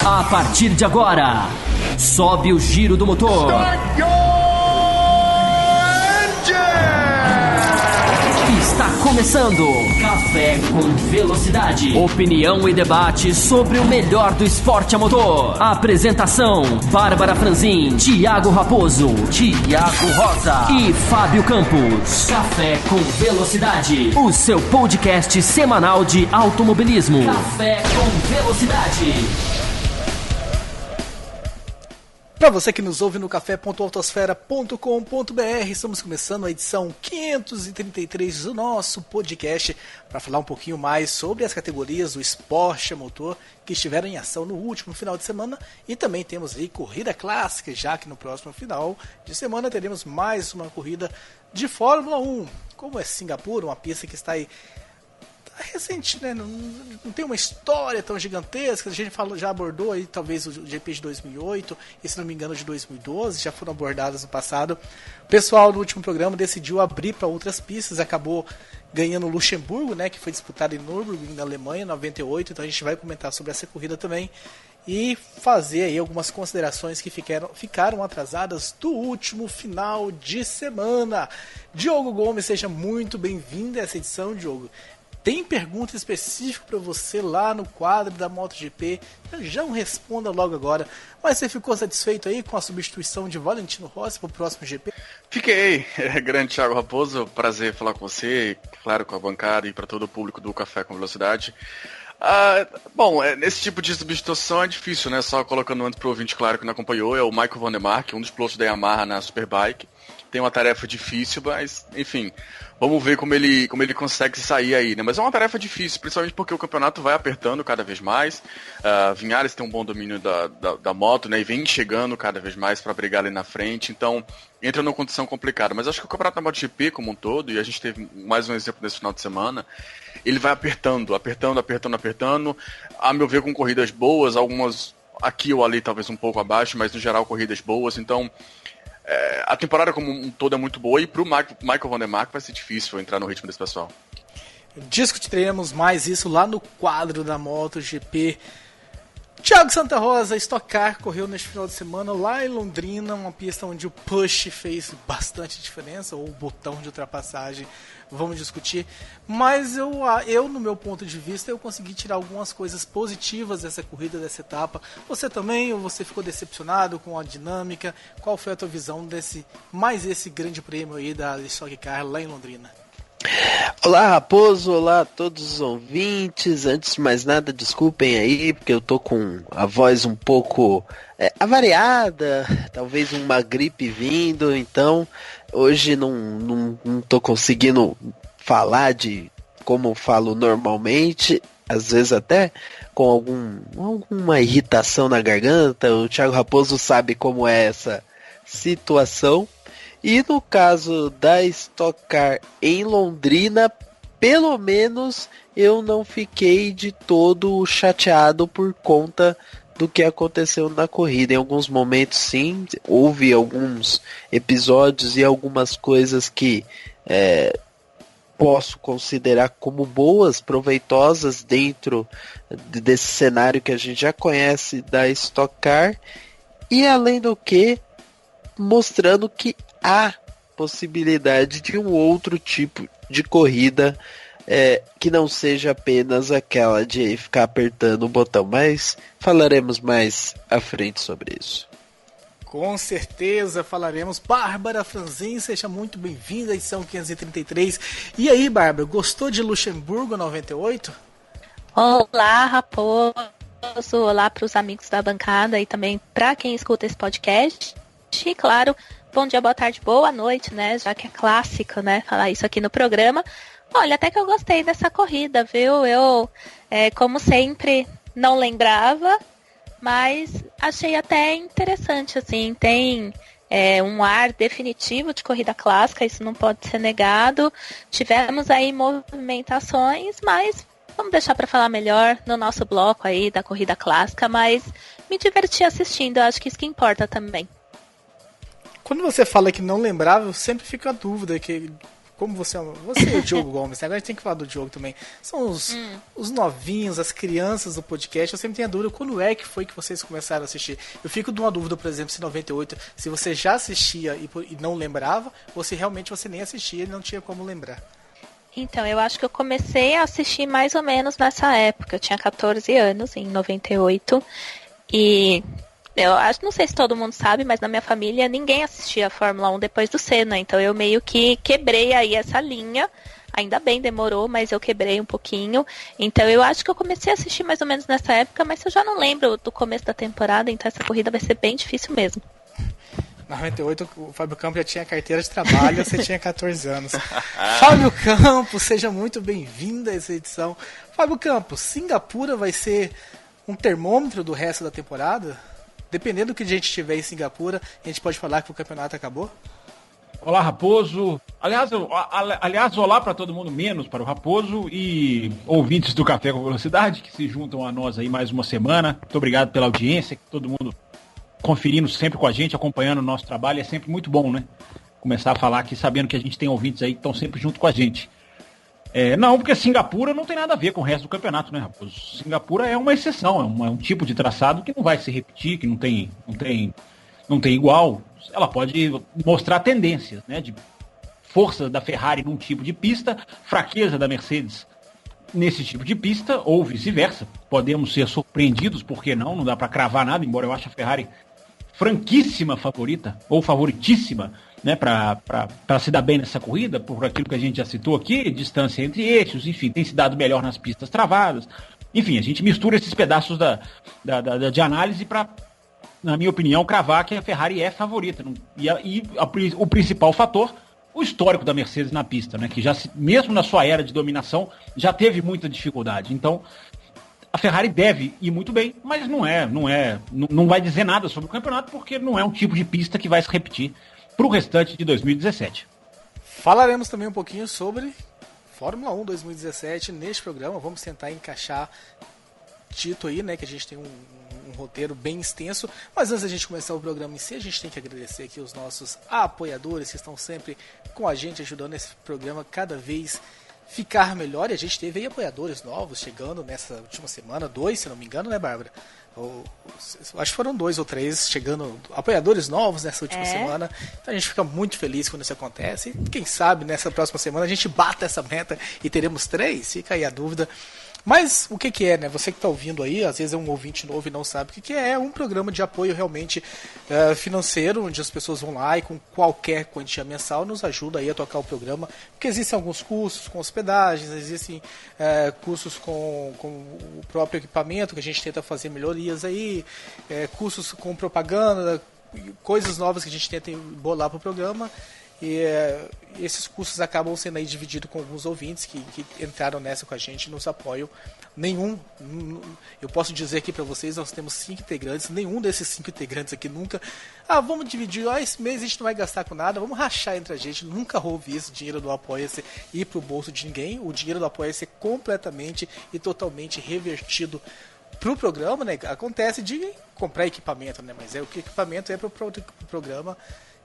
A partir de agora, sobe o giro do motor. Está começando Café com Velocidade. Opinião e debate sobre o melhor do esporte a motor. Apresentação: Bárbara Franzin, Thiago Raposo, Thiago Rosa e Fábio Campos. Café com Velocidade, o seu podcast semanal de automobilismo. Café com Velocidade. Para você que nos ouve no café.autosfera.com.br, estamos começando a edição 533 do nosso podcast para falar um pouquinho mais sobre as categorias do esporte a motor que estiveram em ação no último final de semana, e também temos aí corrida clássica, já que no próximo final de semana teremos mais uma corrida de Fórmula 1, como é Singapura, uma pista que está aí recente, né? Não tem uma história tão gigantesca. A gente já abordou aí talvez o GP de 2008 e, se não me engano, de 2012 já foram abordadas no passado. O pessoal no último programa decidiu abrir para outras pistas, acabou ganhando Luxemburgo, né, que foi disputado em Nürburgring, na Alemanha, em 98. Então a gente vai comentar sobre essa corrida também e fazer aí algumas considerações que ficaram atrasadas do último final de semana. Diogo Gomes, seja muito bem-vindo a essa edição, Diogo. Tem pergunta específica para você lá no quadro da MotoGP, já não responda logo agora, mas você ficou satisfeito aí com a substituição de Valentino Rossi para o próximo GP? Fiquei, grande Thiago Raposo, prazer falar com você, claro, com a bancada e para todo o público do Café com Velocidade. Bom, nesse tipo de substituição é difícil, né? Só colocando antes para o ouvinte claro que não acompanhou, é o Michael Van der Mark, um dos pilotos da Yamaha na Superbike. Tem uma tarefa difícil, mas, enfim, vamos ver como ele consegue sair aí, né? Mas é uma tarefa difícil, principalmente porque o campeonato vai apertando cada vez mais. Vinhares tem um bom domínio da moto, né? E vem chegando cada vez mais para brigar ali na frente, então entra numa condição complicada. Mas acho que o campeonato da MotoGP como um todo, e a gente teve mais um exemplo nesse final de semana, ele vai apertando. A meu ver, com corridas boas, algumas aqui ou ali talvez um pouco abaixo, mas no geral corridas boas, então a temporada como um todo é muito boa, e pro Michael Van der Mark vai ser difícil entrar no ritmo desse pessoal. Discutiremos mais isso lá no quadro da MotoGP. Thiago Santa Rosa, Stock Car, correu neste final de semana lá em Londrina, uma pista onde o push fez bastante diferença, ou o botão de ultrapassagem, vamos discutir. Mas eu, no meu ponto de vista, eu consegui tirar algumas coisas positivas dessa corrida, dessa etapa. Você também, ou você ficou decepcionado com a dinâmica? Qual foi a tua visão desse grande prêmio aí da Stock Car lá em Londrina? Olá, Raposo, olá a todos os ouvintes. Antes de mais nada, desculpem aí, porque eu tô com a voz um pouco avariada, talvez uma gripe vindo, então hoje não tô conseguindo falar de como eu falo normalmente, às vezes até com alguma irritação na garganta. O Thiago Raposo sabe como é essa situação. E no caso da Stock Car em Londrina, pelo menos eu não fiquei de todo chateado por conta do que aconteceu na corrida. Em alguns momentos, sim, houve alguns episódios e algumas coisas que posso considerar como boas, proveitosas dentro desse cenário que a gente já conhece da Stock Car. E além do que, mostrando que há possibilidade de um outro tipo de corrida que não seja apenas aquela de ficar apertando o botão, mas falaremos mais à frente sobre isso. Com certeza falaremos. Bárbara Franzin, seja muito bem-vinda à edição 533. E aí, Bárbara, gostou de Luxemburgo 98? Olá, Raposo, olá para os amigos da bancada e também para quem escuta esse podcast. E claro, bom dia, boa tarde, boa noite, né? Já que é clássico, né? Falar isso aqui no programa. Olha, até que eu gostei dessa corrida, viu? Eu, como sempre, não lembrava, mas achei até interessante, assim. Tem um ar definitivo de corrida clássica, isso não pode ser negado. Tivemos aí movimentações, mas vamos deixar para falar melhor no nosso bloco aí da corrida clássica, mas me diverti assistindo, eu acho que isso que importa também. Quando você fala que não lembrava, eu sempre fico a dúvida, como você e o Diogo Gomes, né? Agora a gente tem que falar do Diogo também. São os novinhos, as crianças do podcast. Eu sempre tenho a dúvida, quando é que foi que vocês começaram a assistir? Eu fico de uma dúvida, por exemplo, se em 98, se você já assistia e não lembrava, ou se realmente você nem assistia e não tinha como lembrar. Então, eu acho que eu comecei a assistir mais ou menos nessa época. Eu tinha 14 anos, em 98. E eu acho, não sei se todo mundo sabe, mas na minha família ninguém assistia a Fórmula 1 depois do Senna. Então eu meio que quebrei aí essa linha. Ainda bem, demorou, mas eu quebrei um pouquinho. Então eu acho que eu comecei a assistir mais ou menos nessa época, mas eu já não lembro do começo da temporada, então essa corrida vai ser bem difícil mesmo. Na 98, o Fábio Campos já tinha carteira de trabalho, você tinha 14 anos. Fábio Campos, seja muito bem-vindo a essa edição. Fábio Campos, Singapura vai ser um termômetro do resto da temporada? Dependendo do que a gente tiver em Singapura, a gente pode falar que o campeonato acabou? Olá, Raposo. Aliás, olá para todo mundo, menos para o Raposo e ouvintes do Café com Velocidade que se juntam a nós aí mais uma semana. Muito obrigado pela audiência, todo mundo conferindo sempre com a gente, acompanhando o nosso trabalho. É sempre muito bom, né? Começar a falar aqui sabendo que a gente tem ouvintes aí que estão sempre junto com a gente. Não, porque Singapura não tem nada a ver com o resto do campeonato, né, Raposo? Singapura é uma exceção, é um tipo de traçado que não vai se repetir, que não tem igual. Ela pode mostrar tendências, né, de força da Ferrari num tipo de pista, fraqueza da Mercedes nesse tipo de pista, ou vice-versa. Podemos ser surpreendidos, por que não? Não dá para cravar nada, embora eu ache a Ferrari franquíssima favorita, ou favoritíssima, né, para se dar bem nessa corrida, por aquilo que a gente já citou aqui, distância entre eixos, enfim, tem se dado melhor nas pistas travadas. Enfim, a gente mistura esses pedaços de análise para, na minha opinião, cravar que a Ferrari é favorita. O principal fator, o histórico da Mercedes na pista, né, que já, mesmo na sua era de dominação, já teve muita dificuldade. Então, a Ferrari deve ir muito bem, mas não vai dizer nada sobre o campeonato, porque não é um tipo de pista que vai se repetir para o restante de 2017. Falaremos também um pouquinho sobre Fórmula 1 2017 neste programa. Vamos tentar encaixar dito aí, né, que a gente tem um roteiro bem extenso, mas antes da gente começar o programa em si, a gente tem que agradecer aqui os nossos apoiadores que estão sempre com a gente, ajudando esse programa cada vez ficar melhor. E a gente teve aí apoiadores novos chegando nessa última semana, 2, se não me engano, né, Bárbara? Acho que foram 2 ou 3 chegando, apoiadores novos nessa última semana. Então a gente fica muito feliz quando isso acontece. E quem sabe nessa próxima semana a gente bata essa meta e teremos 3, fica aí a dúvida. Mas o que é, né? Você que está ouvindo aí, às vezes é um ouvinte novo e não sabe o que é. É um programa de apoio realmente financeiro, onde as pessoas vão lá e com qualquer quantia mensal nos ajuda aí a tocar o programa. Porque existem alguns custos com hospedagens, existem custos com o próprio equipamento, que a gente tenta fazer melhorias aí, custos com propaganda, coisas novas que a gente tenta bolar para o programa. E esses custos acabam sendo aí divididos com alguns ouvintes que entraram nessa com a gente, nos apoiam. Eu posso dizer aqui para vocês, nós temos 5 integrantes, nenhum desses 5 integrantes aqui nunca, vamos dividir, esse mês a gente não vai gastar com nada, vamos rachar entre a gente. Nunca houve isso, dinheiro do Apoia-se ir pro bolso de ninguém. O dinheiro do Apoia-se é completamente e totalmente revertido pro programa, né? Acontece de comprar equipamento, né? Mas o equipamento é pro programa,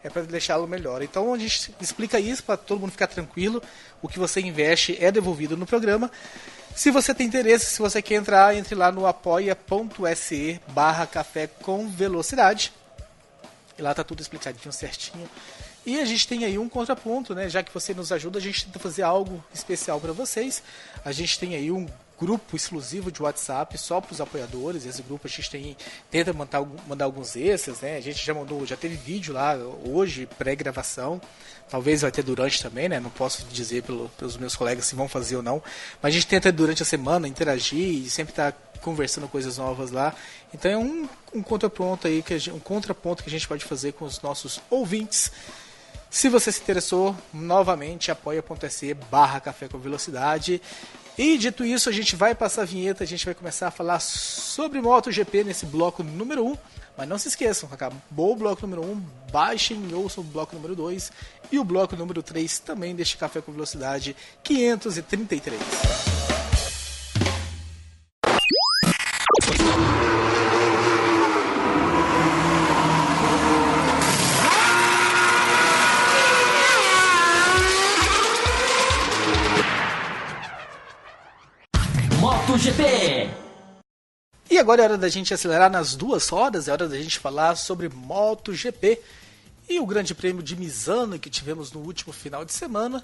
é para deixá-lo melhor. Então a gente explica isso para todo mundo ficar tranquilo. O que você investe é devolvido no programa. Se você tem interesse, se você quer entrar, entre lá no apoia.se/café com velocidade. E lá tá tudo explicadinho certinho. E a gente tem aí um contraponto, né? Já que você nos ajuda, a gente tenta fazer algo especial para vocês. A gente tem aí um grupo exclusivo de WhatsApp só para os apoiadores. Esse grupo a gente tenta mandar alguns extras, né? A gente já teve vídeo lá hoje, pré-gravação. Talvez vai ter durante também, né? Não posso dizer pelos meus colegas se vão fazer ou não. Mas a gente tenta durante a semana interagir e sempre tá conversando coisas novas lá. Então é um contraponto aí, um contraponto que a gente pode fazer com os nossos ouvintes. Se você se interessou, novamente, apoia.se/café com velocidade. E dito isso, a gente vai passar a vinheta, a gente vai começar a falar sobre MotoGP nesse bloco número 1. Mas não se esqueçam, acabou o bloco número 1, baixem e ouçam o bloco número 2 e o bloco número 3 também deste Café com Velocidade 533. agora é hora da gente acelerar nas duas rodas, é hora da gente falar sobre MotoGP e o Grande Prêmio de Misano que tivemos no último final de semana.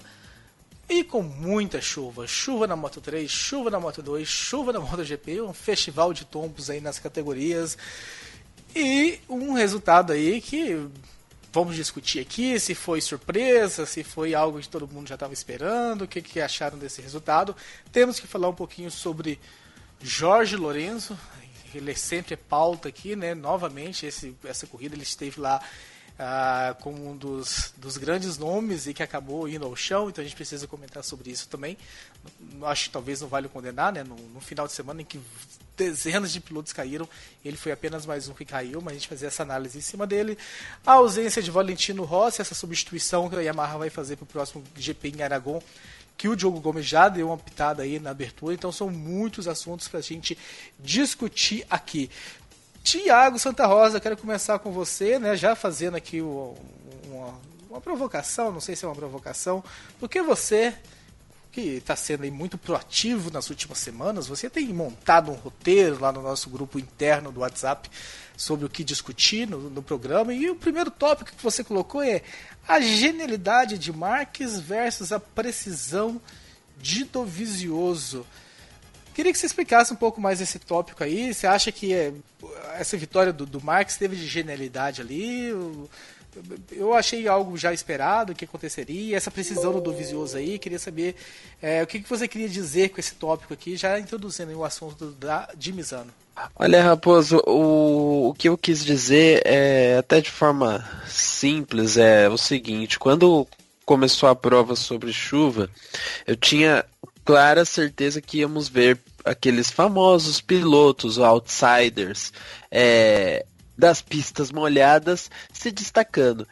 E com muita chuva, chuva na Moto3, chuva na Moto2, chuva na MotoGP, um festival de tombos aí nas categorias. E um resultado aí que vamos discutir aqui, se foi surpresa, se foi algo que todo mundo já estava esperando, o que acharam desse resultado. Temos que falar um pouquinho sobre Jorge Lorenzo, ele sempre é pauta aqui, né? Novamente, essa corrida ele esteve lá como um dos grandes nomes e que acabou indo ao chão, então a gente precisa comentar sobre isso também. Acho que talvez não vale condenar, né? No final de semana em que dezenas de pilotos caíram, ele foi apenas mais um que caiu, mas a gente fazer essa análise em cima dele. A ausência de Valentino Rossi, essa substituição que a Yamaha vai fazer para o próximo GP em Aragon, que o Diogo Gomes já deu uma pitada aí na abertura, então são muitos assuntos para a gente discutir aqui. Tiago Santa Rosa, quero começar com você, né, já fazendo aqui uma provocação, não sei se é uma provocação, porque você, que está sendo aí muito proativo nas últimas semanas, você tem montado um roteiro lá no nosso grupo interno do WhatsApp sobre o que discutir no programa, e o primeiro tópico que você colocou é a genialidade de Marques versus a precisão de Dovizioso. Queria que você explicasse um pouco mais esse tópico aí. Você acha que essa vitória do Marques teve de genialidade ali? Eu achei algo já esperado, que aconteceria. Essa precisão do Dovizioso aí, queria saber o que você queria dizer com esse tópico aqui, já introduzindo o assunto de Misano. Olha, Raposo, o que eu quis dizer, até de forma simples, é o seguinte: quando começou a prova sobre chuva, eu tinha clara certeza que íamos ver aqueles famosos pilotos, outsiders, das pistas molhadas se destacando.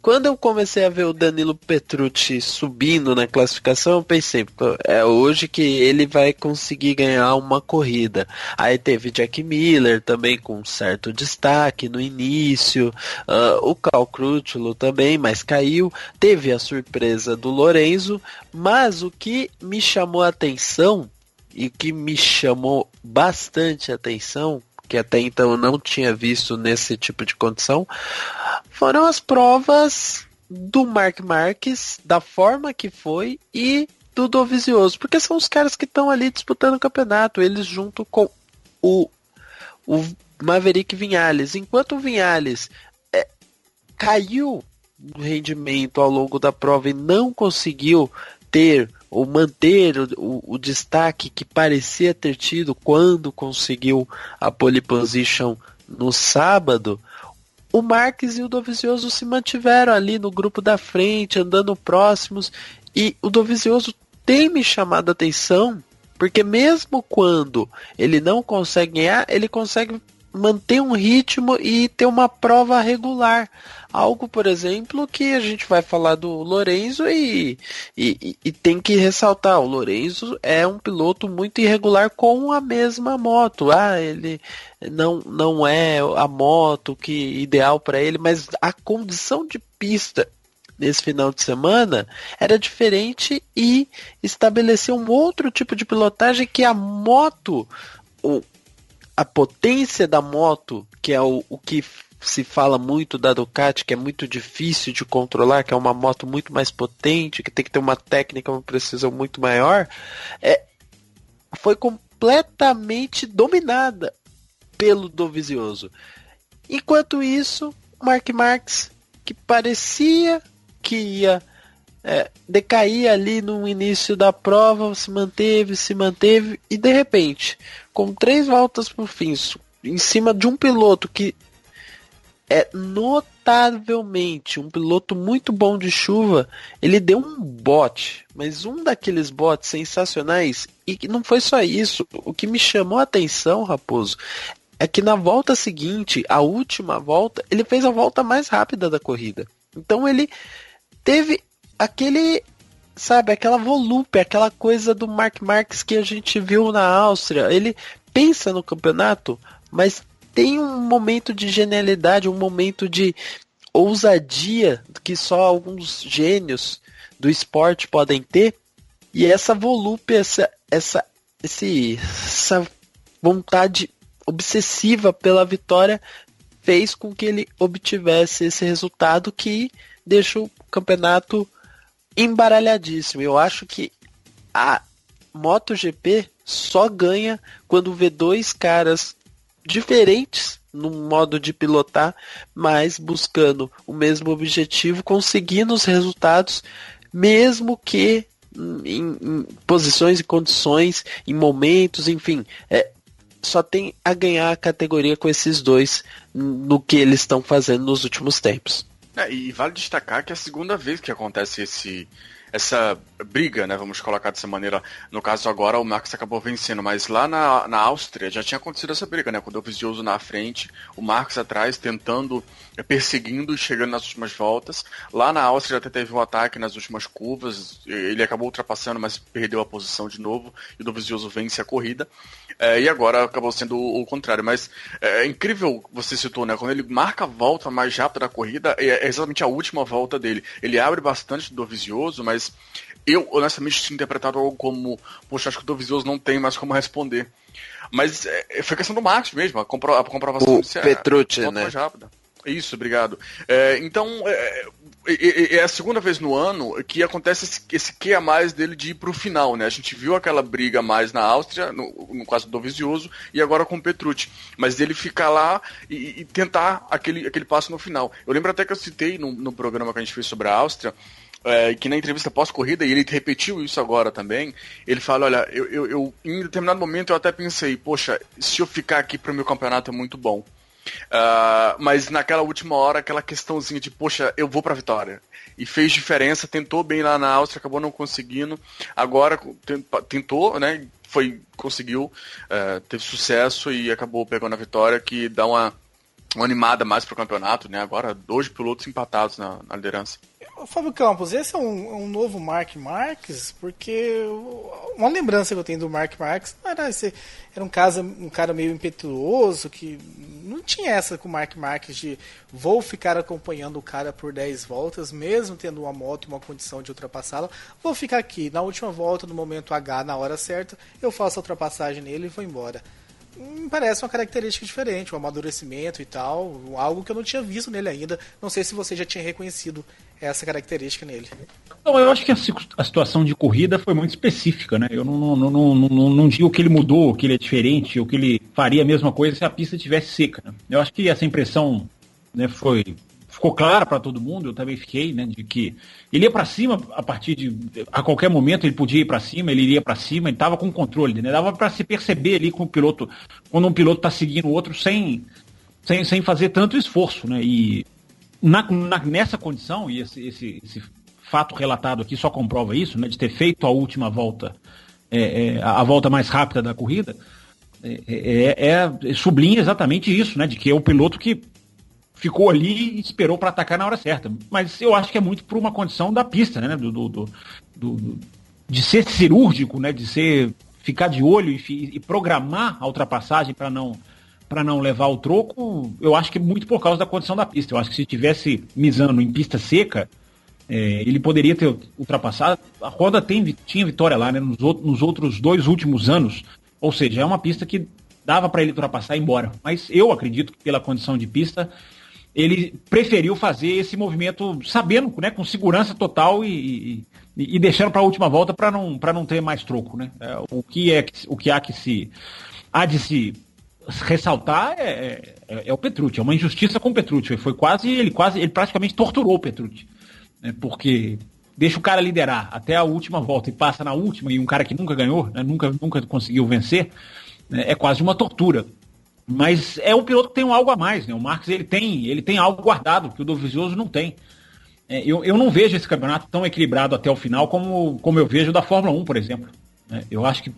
Quando eu comecei a ver o Danilo Petrucci subindo na classificação, eu pensei, é hoje que ele vai conseguir ganhar uma corrida. Aí teve Jack Miller também com certo destaque no início, o Cal Crutchlow também, mas caiu. Teve a surpresa do Lorenzo, mas o que me chamou a atenção, e que me chamou bastante a atenção, que até então eu não tinha visto nesse tipo de condição, foram as provas do Marc Marques, da forma que foi, e do Dovizioso, porque são os caras que estão ali disputando o campeonato, eles junto com o Maverick Viñales. Enquanto o Viñales caiu no rendimento ao longo da prova e não conseguiu ter ou manter o destaque que parecia ter tido quando conseguiu a pole position no sábado, o Marques e o Dovizioso se mantiveram ali no grupo da frente, andando próximos, e o Dovizioso tem me chamado a atenção, porque mesmo quando ele não consegue ganhar, ele consegue manter um ritmo e ter uma prova regular. Algo, por exemplo, que a gente vai falar do Lorenzo e tem que ressaltar. O Lorenzo é um piloto muito irregular com a mesma moto. Ele não é a moto ideal para ele, mas a condição de pista nesse final de semana era diferente e estabeleceu um outro tipo de pilotagem que a moto, a potência da moto, que é o que se fala muito da Ducati, que é muito difícil de controlar, que é uma moto muito mais potente, que tem que ter uma técnica, uma precisão muito maior, foi completamente dominada pelo Dovizioso. Enquanto isso, Marc Marques, que parecia que ia decair ali no início da prova, se manteve, e de repente, com 3 voltas por fim, em cima de um piloto que é notavelmente um piloto muito bom de chuva, ele deu um bote, mas um daqueles botes sensacionais, e não foi só isso. O que me chamou a atenção, Raposo, é que na volta seguinte, a última volta, ele fez a volta mais rápida da corrida. Então ele teve aquela volúpia, aquela coisa do Marc Marques que a gente viu na Áustria. Ele pensa no campeonato, mas tem um momento de genialidade, um momento de ousadia que só alguns gênios do esporte podem ter. E essa volúpia, essa vontade obsessiva pela vitória fez com que ele obtivesse esse resultado que deixa o campeonato embaralhadíssimo. Eu acho que a MotoGP só ganha quando vê dois caras diferentes no modo de pilotar, mas buscando o mesmo objetivo, conseguindo os resultados, mesmo que em posições e condições, em momentos, enfim, só tem a ganhar a categoria com esses dois no que eles estão fazendo nos últimos tempos. E vale destacar que é a segunda vez que acontece essa briga, né, vamos colocar dessa maneira. No caso agora o Marques acabou vencendo, mas lá na Áustria já tinha acontecido essa briga, né, com o Dovizioso na frente, o Marques atrás tentando, perseguindo e chegando nas últimas voltas. Lá na Áustria até teve um ataque nas últimas curvas, ele acabou ultrapassando, mas perdeu a posição de novo, e o Dovizioso vence a corrida. E agora acabou sendo o contrário, mas é incrível, você citou, né, quando ele marca a volta mais rápida da corrida, é exatamente a última volta dele. Ele abre bastante do Dovizioso, mas eu honestamente tinha interpretado algo como, poxa, acho que o Dovizioso não tem mais como responder. Mas foi questão do Marques mesmo, a comprovação o Petrucci, né? Mais rápida. Isso, obrigado. Então, é a segunda vez no ano que acontece esse que a mais dele de ir pro final, né? A gente viu aquela briga mais na Áustria, no caso do Dovizioso, e agora com o Petrucci. Mas dele ficar lá e tentar aquele passo no final. Eu lembro até que eu citei no programa que a gente fez sobre a Áustria, que na entrevista pós-corrida, e ele repetiu isso agora também, ele fala, olha, eu em determinado momento eu até pensei, poxa, se eu ficar aqui pro meu campeonato é muito bom. Mas naquela última hora, aquela questãozinha de, poxa, eu vou pra vitória. E fez diferença, tentou bem lá na Áustria, acabou não conseguindo. Agora tentou, né? Conseguiu, teve sucesso e acabou pegando a vitória, que dá uma animada mais pro campeonato, né? Agora 2 pilotos empatados na liderança. Fábio Campos, esse é um novo Marc Marques, porque uma lembrança que eu tenho do Marc Marques era um cara meio impetuoso, que não tinha essa com o Marc Marques de vou ficar acompanhando o cara por 10 voltas, mesmo tendo uma moto e uma condição de ultrapassá-la, vou ficar aqui, na última volta, no momento H, na hora certa, eu faço a ultrapassagem nele e vou embora. Me parece uma característica diferente, um amadurecimento e tal, algo que eu não tinha visto nele ainda. Não sei se você já tinha reconhecido essa característica nele. Não, eu acho que a situação de corrida foi muito específica, né? Eu não digo que ele mudou, que ele é diferente, ou que ele faria a mesma coisa se a pista estivesse seca, né? Eu acho que essa impressão, né, ficou clara para todo mundo, eu também fiquei, né, de que ele ia para cima a qualquer momento ele podia ir para cima, ele iria para cima, ele estava com controle, né? Dava para se perceber ali com o piloto, quando um piloto está seguindo o outro sem fazer tanto esforço, né? E nessa condição, e esse fato relatado aqui só comprova isso, né, de ter feito a última volta, a volta mais rápida da corrida, sublinha exatamente isso, né, de que é o piloto que ficou ali e esperou para atacar na hora certa. Mas eu acho que é muito por uma condição da pista, né, de ser cirúrgico, né, de ficar de olho e programar a ultrapassagem para não levar o troco. Eu acho que é muito por causa da condição da pista. Eu acho que se tivesse Misano em pista seca, ele poderia ter ultrapassado. A Honda tinha vitória lá, né, nos outros 2 últimos anos. Ou seja, é uma pista que dava para ele ultrapassar e ir embora. Mas eu acredito que pela condição de pista, ele preferiu fazer esse movimento sabendo, né, com segurança total e deixando para a última volta para não ter mais troco, né? O que há de se ressaltar é o Petrucci, é uma injustiça com o Petrucci. Ele praticamente torturou o Petrucci, né, porque deixa o cara liderar até a última volta e passa na última, e um cara que nunca ganhou, né, nunca conseguiu vencer, né, é quase uma tortura. Mas é um piloto que tem algo a mais, né? O Marques ele tem algo guardado que o Dovizioso não tem. Eu não vejo esse campeonato tão equilibrado até o final como eu vejo da Fórmula 1, por exemplo. Eu acho que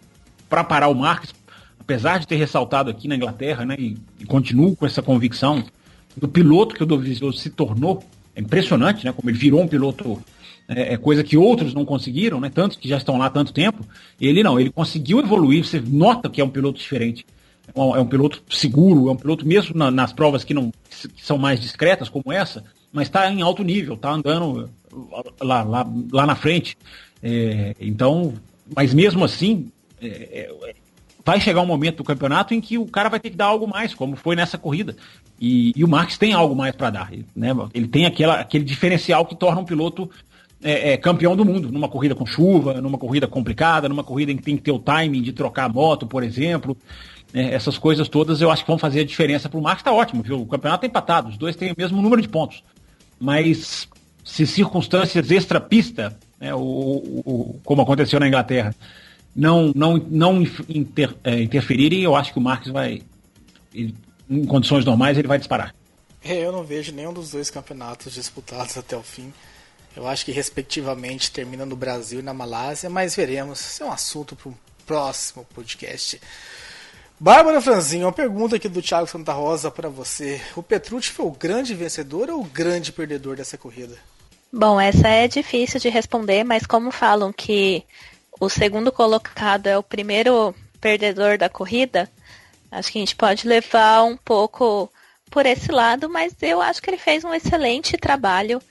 para parar o Marques, apesar de ter ressaltado aqui na Inglaterra, né, e continuo com essa convicção do piloto que o Dovizioso se tornou, é impressionante, né, como ele virou um piloto, coisa que outros não conseguiram, né, tantos que já estão lá há tanto tempo. Ele conseguiu evoluir, você nota que é um piloto diferente. É um piloto seguro, é um piloto mesmo nas provas que são mais discretas, como essa, mas está em alto nível, está andando lá na frente. Então, mas mesmo assim, vai chegar um momento do campeonato em que o cara vai ter que dar algo mais, como foi nessa corrida. E o Marques tem algo mais para dar, né? Ele tem aquele diferencial que torna um piloto campeão do mundo, numa corrida com chuva, numa corrida complicada, numa corrida em que tem que ter o timing de trocar a moto, por exemplo. Essas coisas todas eu acho que vão fazer a diferença para o Marques. Tá ótimo, viu? O campeonato é empatado, os dois têm o mesmo número de pontos. Mas se circunstâncias extra-pista, né, como aconteceu na Inglaterra, não interferirem, eu acho que o Marques em condições normais, ele vai disparar. Eu não vejo nenhum dos dois campeonatos disputados até o fim. Eu acho que, respectivamente, termina no Brasil e na Malásia, mas veremos. Isso é um assunto para um próximo podcast. Bárbara Franzin, uma pergunta aqui do Thiago Santa Rosa para você. O Petrucci foi o grande vencedor ou o grande perdedor dessa corrida? Bom, essa é difícil de responder, mas como falam que o segundo colocado é o primeiro perdedor da corrida, acho que a gente pode levar um pouco por esse lado, mas eu acho que ele fez um excelente trabalho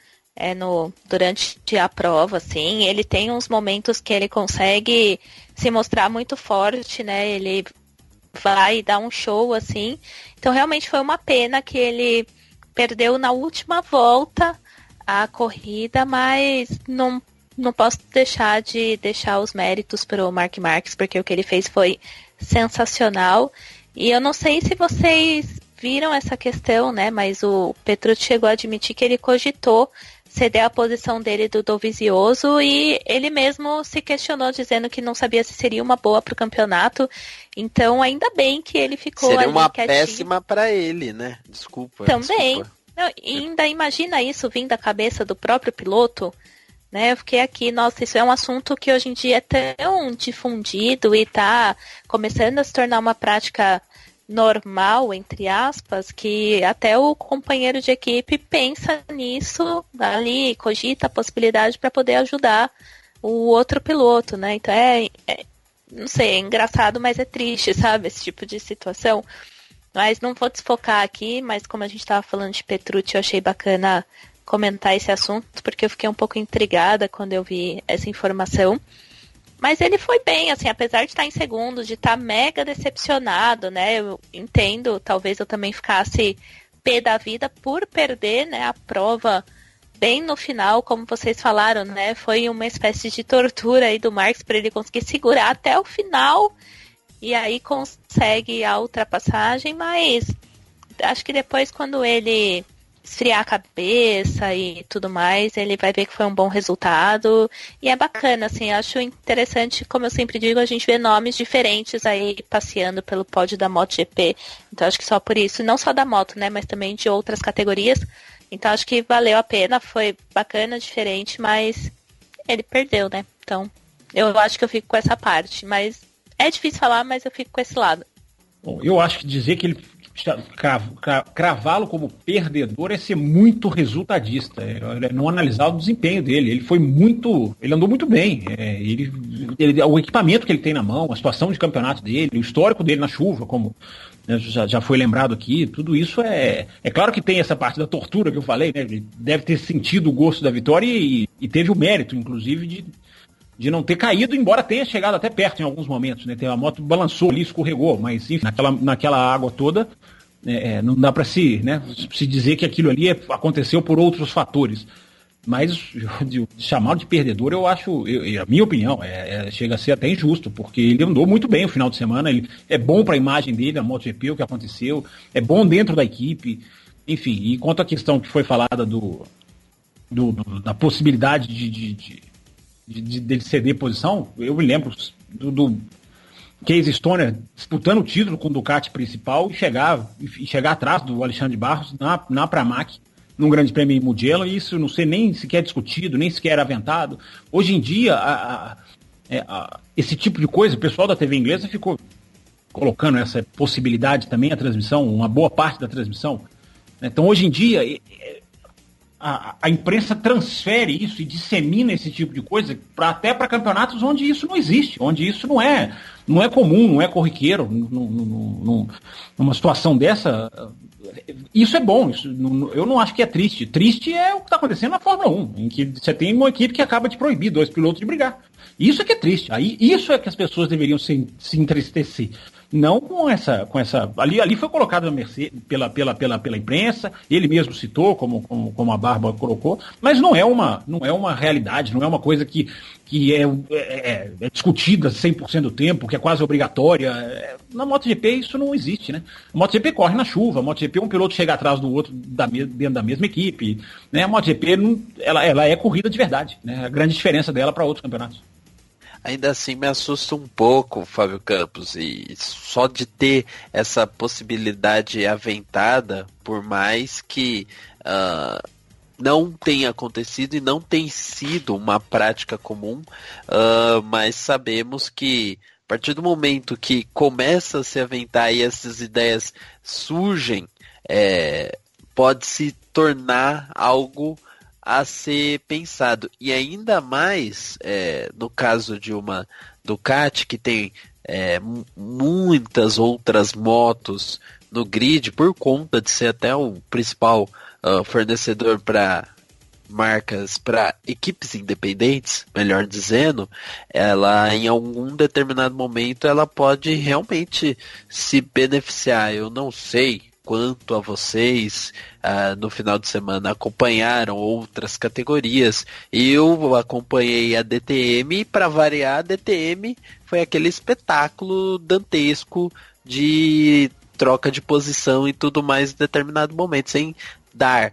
durante a prova, assim. Ele tem uns momentos que ele consegue se mostrar muito forte, né? Ele vai dar um show, assim. Então, realmente foi uma pena que ele perdeu na última volta a corrida, mas não posso deixar de deixar os méritos para o Marc Marques, porque o que ele fez foi sensacional. E eu não sei se vocês viram essa questão, né? Mas o Petrucci chegou a admitir que ele cogitou ceder a posição dele do Dovizioso e ele mesmo se questionou, dizendo que não sabia se seria uma boa para o campeonato. Então, ainda bem que ele ficou seria ali uma quietinho. Péssima para ele, né? Desculpa. Também. Desculpa. Não, e ainda imagina isso vindo da cabeça do próprio piloto, né? Eu fiquei aqui, nossa, isso é um assunto que hoje em dia é tão difundido e está começando a se tornar uma prática normal, entre aspas, que até o companheiro de equipe pensa nisso ali, cogita a possibilidade para poder ajudar o outro piloto, né? Então não sei, é engraçado, mas é triste, sabe? Esse tipo de situação. Mas não vou desfocar aqui, mas como a gente estava falando de Petrucci, eu achei bacana comentar esse assunto, porque eu fiquei um pouco intrigada quando eu vi essa informação. Mas ele foi bem, assim, apesar de estar em segundo, de estar mega decepcionado, né? Eu entendo, talvez eu também ficasse pé da vida por perder, né, a prova bem no final, como vocês falaram, né? Foi uma espécie de tortura aí do Marques para ele conseguir segurar até o final e aí consegue a ultrapassagem, mas acho que depois, quando ele esfriar a cabeça e tudo mais, ele vai ver que foi um bom resultado. E é bacana, assim, acho interessante, como eu sempre digo, a gente vê nomes diferentes aí passeando pelo pódio da MotoGP. Então acho que só por isso, não só da moto, né, mas também de outras categorias. Então acho que valeu a pena, foi bacana, diferente, mas ele perdeu, né? Então eu acho que eu fico com essa parte. Mas é difícil falar, mas eu fico com esse lado. Bom, eu acho que dizer que ele cravá-lo como perdedor é ser muito resultadista, é não analisar o desempenho dele. Ele andou muito bem, o equipamento que ele tem na mão, a situação de campeonato dele, o histórico dele na chuva, como, né, já foi lembrado aqui, tudo isso é claro que tem essa parte da tortura que eu falei, né? Ele deve ter sentido o gosto da vitória e teve o mérito, inclusive, de não ter caído, embora tenha chegado até perto em alguns momentos, né? A moto balançou ali, escorregou, mas enfim, naquela água toda, não dá para se dizer que aquilo ali aconteceu por outros fatores. Mas de chamar de perdedor, eu acho, a minha opinião, chega a ser até injusto, porque ele andou muito bem o final de semana, ele é bom para a imagem dele, a MotoGP, o que aconteceu, é bom dentro da equipe, enfim. E quanto à questão que foi falada da possibilidade dele ceder posição, eu me lembro do Casey Stoner disputando o título com o Ducati principal e chegar atrás do Alexandre Barros na Pramac, num grande prêmio em Mugello, e isso não ser nem sequer discutido, nem sequer aventado. Hoje em dia, esse tipo de coisa, o pessoal da TV inglesa ficou colocando essa possibilidade também, a transmissão, uma boa parte da transmissão. Então, hoje em dia, a imprensa transfere isso e dissemina esse tipo de coisa até para campeonatos onde isso não existe, onde isso não é comum, não é corriqueiro. Numa situação dessa, isso é bom, eu não acho que é triste. Triste é o que está acontecendo na Fórmula 1, em que você tem uma equipe que acaba de proibir 2 pilotos de brigar. Isso é que é triste. Aí, isso é que as pessoas deveriam se entristecer. Não com essa. Ali foi colocado na Mercedes pela imprensa, ele mesmo citou, como a Bárbara colocou, mas não é uma realidade, não é uma coisa que é discutida 100% do tempo, que é quase obrigatória. Na MotoGP isso não existe, né? A MotoGP corre na chuva, a MotoGP um piloto chega atrás do outro dentro da mesma equipe, né? A MotoGP ela é corrida de verdade, né? A grande diferença dela para outros campeonatos. Ainda assim me assusta um pouco, Fábio Campos, e só de ter essa possibilidade aventada, por mais que não tenha acontecido e não tem sido uma prática comum, mas sabemos que a partir do momento que começa a se aventar e essas ideias surgem, pode se tornar algo a ser pensado. E ainda mais no caso de uma Ducati que tem muitas outras motos no grid, por conta de ser até o principal fornecedor para marcas, para equipes independentes, melhor dizendo, ela em algum determinado momento ela pode realmente se beneficiar. Eu não sei quanto a vocês no final de semana acompanharam outras categorias. Eu acompanhei a DTM e, para variar, a DTM foi aquele espetáculo dantesco de troca de posição e tudo mais em determinado momento, sem dar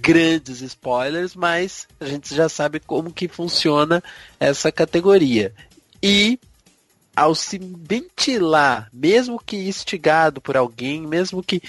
grandes spoilers, mas a gente já sabe como que funciona essa categoria. E ao se ventilar, mesmo que instigado por alguém, mesmo que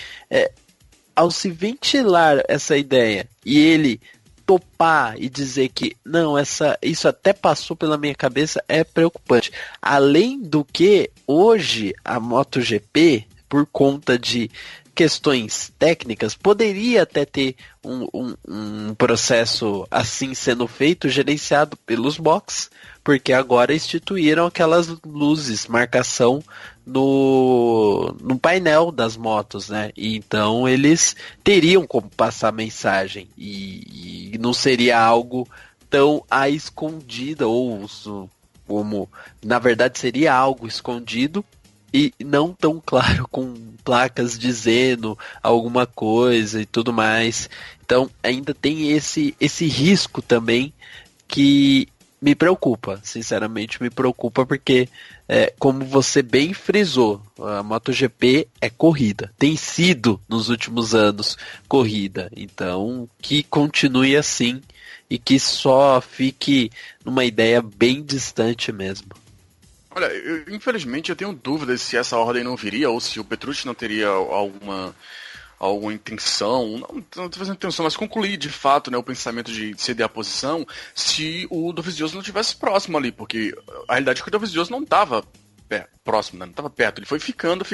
ao se ventilar essa ideia e ele topar e dizer que não, isso até passou pela minha cabeça, é preocupante. Além do que, hoje a MotoGP, por conta de questões técnicas, poderia até ter um processo assim sendo feito, gerenciado pelos boxes, porque agora instituíram aquelas luzes, marcação no painel das motos, né? E então eles teriam como passar mensagem e não seria algo tão à escondida, ou como na verdade seria algo escondido e não tão claro, com placas dizendo alguma coisa e tudo mais. Então ainda tem esse risco também que me preocupa, sinceramente me preocupa, porque como você bem frisou, a MotoGP é corrida, tem sido nos últimos anos corrida, então que continue assim e que só fique numa ideia bem distante mesmo. Olha, infelizmente eu tenho dúvidas se essa ordem não viria, ou se o Petrucci não teria alguma intenção, não estou fazendo intenção, mas concluir de fato, né, o pensamento de ceder a posição, se o Dovizioso não estivesse próximo ali, porque a realidade é que o Dovizioso não estava próximo, né, não estava perto, ele foi ficando,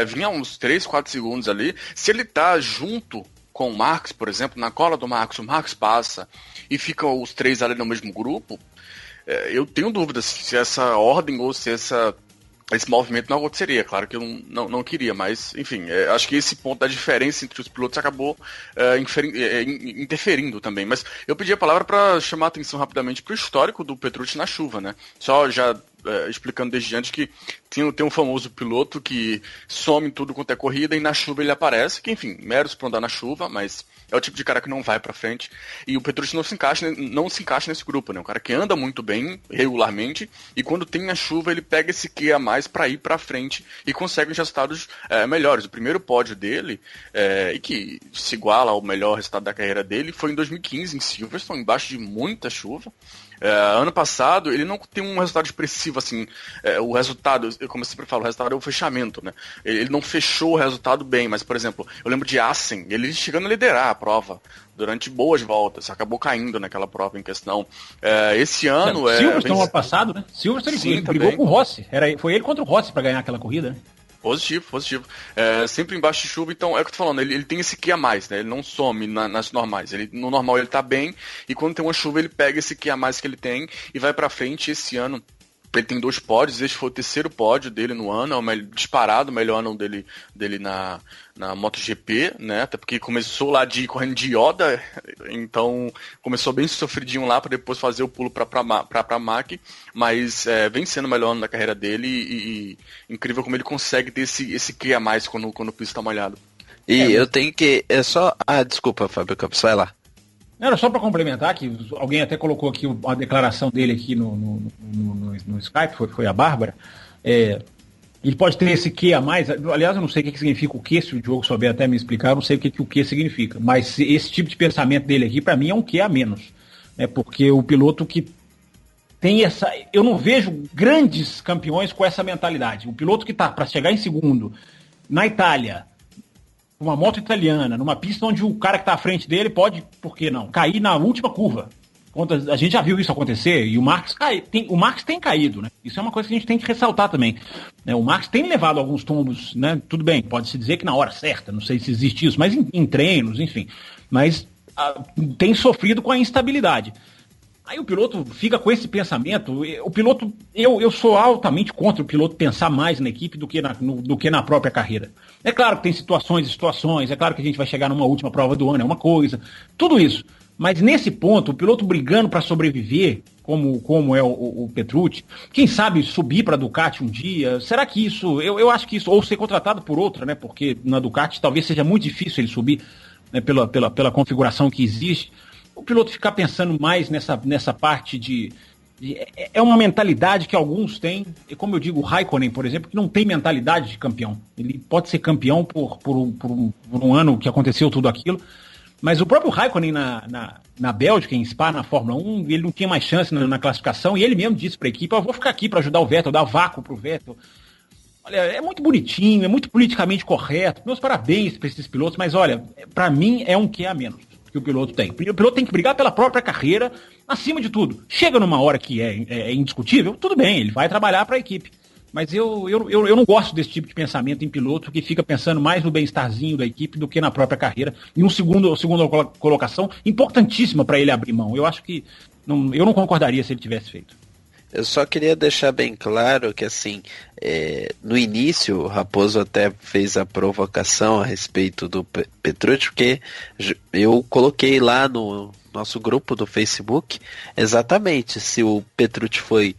vinha uns 3, 4 segundos ali. Se ele tá junto com o Marques, por exemplo, na cola do Marques, o Marques passa e ficam os 3 ali no mesmo grupo, eu tenho dúvidas se essa ordem ou se esse movimento não aconteceria. Claro que eu não queria, mas enfim, acho que esse ponto da diferença entre os pilotos acabou interferindo também. Mas eu pedi a palavra para chamar a atenção rapidamente para o histórico do Petrucci na chuva, né? Só já explicando desde antes que tem um famoso piloto que some em tudo quanto é corrida e na chuva ele aparece, que enfim, méritos para andar na chuva, mas é o tipo de cara que não vai pra frente. E o Petrucci não se encaixa nesse grupo, né? Um cara que anda muito bem, regularmente, e quando tem a chuva ele pega esse quê a mais pra ir pra frente e consegue resultados melhores. O primeiro pódio dele, e que se iguala ao melhor resultado da carreira dele, foi em 2015, em Silverstone, embaixo de muita chuva. Ano passado, ele não tem um resultado expressivo, assim, o resultado, como eu sempre falo, o resultado é o fechamento, né? Ele não fechou o resultado bem, mas, por exemplo, eu lembro de Assen, ele chegando a liderar a prova durante boas voltas, acabou caindo naquela prova em questão. Esse ano... Silverstone ano passado, né? Silverstone ele brigou com o Rossi, foi ele contra o Rossi para ganhar aquela corrida, né? Positivo, positivo. Sempre embaixo de chuva, então é o que eu tô falando, ele tem esse que a mais, né? Ele não some nas normais. No normal ele tá bem, e quando tem uma chuva ele pega esse que a mais que ele tem e vai pra frente. Esse ano ele tem 2 pódios, esse foi o terceiro pódio dele no ano, é o disparado o melhor ano dele na MotoGP, né? Até porque começou lá correndo de Yoda, então começou bem sofridinho lá para depois fazer o pulo pra Mack, mas vem sendo o melhor ano da carreira dele e incrível como ele consegue ter esse que a mais quando o piso tá molhado. E eu tenho que... desculpa, Fábio Campos, vai lá. Era só para complementar, que alguém até colocou aqui a declaração dele aqui no Skype, foi a Bárbara. Ele pode ter esse que a mais. Aliás, eu não sei o que significa o que, se o Diogo souber até me explicar, eu não sei o que o que significa. Mas esse tipo de pensamento dele aqui, para mim, é um que a menos. Porque o piloto que tem essa... Eu não vejo grandes campeões com essa mentalidade. O piloto que tá para chegar em segundo na Itália, uma moto italiana, numa pista onde o cara que está à frente dele pode, por que não, cair na última curva. A gente já viu isso acontecer e o Marx tem caído, né? Isso é uma coisa que a gente tem que ressaltar também. O Marx tem levado alguns tombos, né? Tudo bem, pode-se dizer que na hora certa, não sei se existe isso, mas em treinos, enfim. Mas tem sofrido com a instabilidade. Aí o piloto fica com esse pensamento. O piloto, eu sou altamente contra o piloto pensar mais na equipe do que na própria carreira. É claro que tem situações e situações, é claro que a gente vai chegar numa última prova do ano, é uma coisa, tudo isso. Mas nesse ponto, o piloto brigando para sobreviver, como é o Petrucci, quem sabe subir para a Ducati um dia, será que isso, eu acho que isso, ou ser contratado por outra, né? Porque na Ducati talvez seja muito difícil ele subir, né, pela configuração que existe. O piloto ficar pensando mais nessa parte de... É uma mentalidade que alguns têm, e como eu digo, o Raikkonen, por exemplo, que não tem mentalidade de campeão. Ele pode ser campeão por um ano que aconteceu tudo aquilo, mas o próprio Raikkonen na Bélgica, em Spa, na Fórmula 1, ele não tinha mais chance na classificação, e ele mesmo disse para a equipe, eu vou ficar aqui para ajudar o Vettel, dar vácuo para o Vettel. Olha, é muito bonitinho, é muito politicamente correto, meus parabéns para esses pilotos, mas olha, para mim é um que a menos que o piloto tem. O piloto tem que brigar pela própria carreira, acima de tudo. Chega numa hora que é indiscutível, tudo bem, ele vai trabalhar para a equipe. Mas eu não gosto desse tipo de pensamento em piloto que fica pensando mais no bem-estarzinho da equipe do que na própria carreira. E segunda colocação importantíssima para ele abrir mão. Eu acho que eu não concordaria se ele tivesse feito. Eu só queria deixar bem claro que, assim, no início o Raposo até fez a provocação a respeito do Petrucci, porque eu coloquei lá no nosso grupo do Facebook exatamente se o Petrucci foi,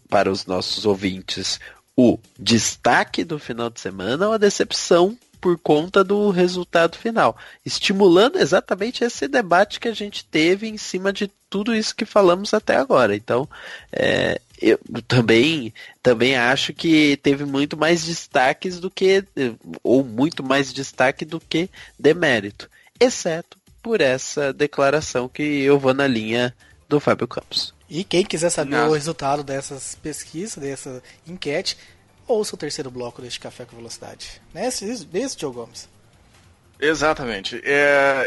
para os nossos ouvintes, o destaque do final de semana ou a decepção por conta do resultado final, estimulando exatamente esse debate que a gente teve em cima de tudo isso que falamos até agora. Então, eu também acho que teve muito mais destaques muito mais destaque do que demérito, exceto por essa declaração que eu vou na linha do Fábio Campos. E quem quiser saber o resultado dessas pesquisas, dessa enquete, ouça o terceiro bloco deste Café com Velocidade. Né? Esse Diogo Gomes. Exatamente.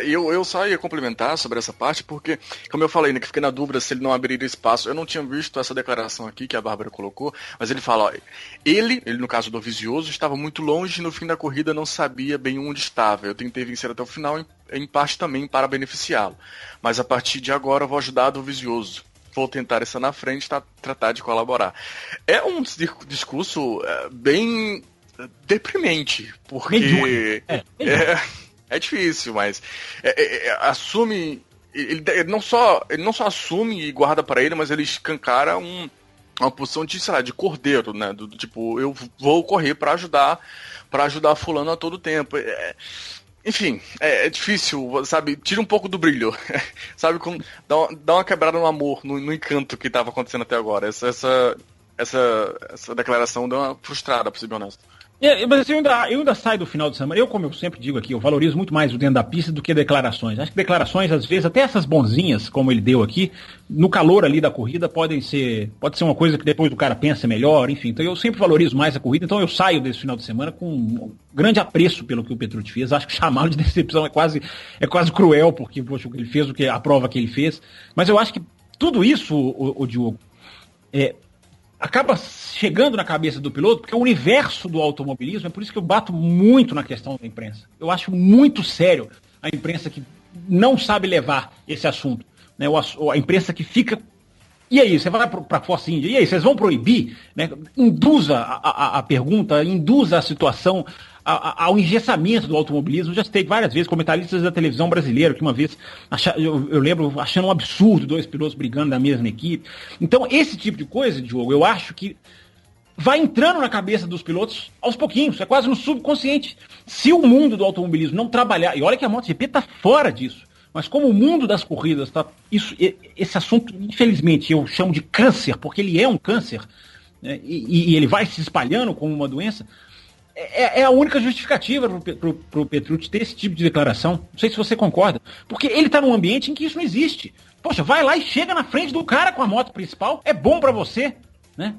Eu só ia complementar sobre essa parte, porque, como eu falei, né, que fiquei na dúvida se ele não abriria espaço. Eu não tinha visto essa declaração aqui que a Bárbara colocou, mas ele fala, ó, ele no caso do Vizioso, estava muito longe e no fim da corrida não sabia bem onde estava. Eu tentei vencer até o final, em parte também para beneficiá-lo. Mas a partir de agora eu vou ajudar do Vizioso. Vou tentar estar na frente, tratar de colaborar. É um discurso bem deprimente, porque é difícil, mas assume, ele não só assume e guarda para ele, mas ele escancara uma posição de, sei lá, de cordeiro, né? Do tipo, eu vou correr para ajudar fulano a todo tempo. Enfim, é difícil, sabe? Tira um pouco do brilho, sabe? Dá uma quebrada no amor, no encanto que estava acontecendo até agora. Essa declaração deu uma frustrada, pra ser bem honesto. Mas eu ainda saio do final de semana. Como eu sempre digo aqui, eu valorizo muito mais o dentro da pista do que declarações. Acho que declarações, às vezes, até essas bonzinhas, como ele deu aqui, no calor ali da corrida, pode ser uma coisa que depois o cara pensa melhor, enfim. Então eu sempre valorizo mais a corrida, então eu saio desse final de semana com um grande apreço pelo que o Petrucci fez. Acho que chamá-lo de decepção é quase cruel, porque poxa, ele fez a prova que ele fez. Mas eu acho que tudo isso, o Diogo, acaba chegando na cabeça do piloto, porque o universo do automobilismo, é por isso que eu bato muito na questão da imprensa. Eu acho muito sério a imprensa que não sabe levar esse assunto, né? A imprensa que fica... E aí, você vai para a Force India, e aí, vocês vão proibir? Né? Induza a pergunta, induza a situação ao engessamento do automobilismo. Eu já citei várias vezes comentaristas da televisão brasileira que uma vez, eu lembro, achando um absurdo 2 pilotos brigando na mesma equipe. Então, esse tipo de coisa, Diogo, eu acho que vai entrando na cabeça dos pilotos aos pouquinhos, é quase no subconsciente. Se o mundo do automobilismo não trabalhar, e olha que a MotoGP está fora disso, mas como o mundo das corridas está... Esse assunto, infelizmente, eu chamo de câncer, porque ele é um câncer, né, e ele vai se espalhando como uma doença, é a única justificativa para o Petrucci ter esse tipo de declaração. Não sei se você concorda. Porque ele está num ambiente em que isso não existe. Poxa, vai lá e chega na frente do cara com a moto principal, é bom para você, né?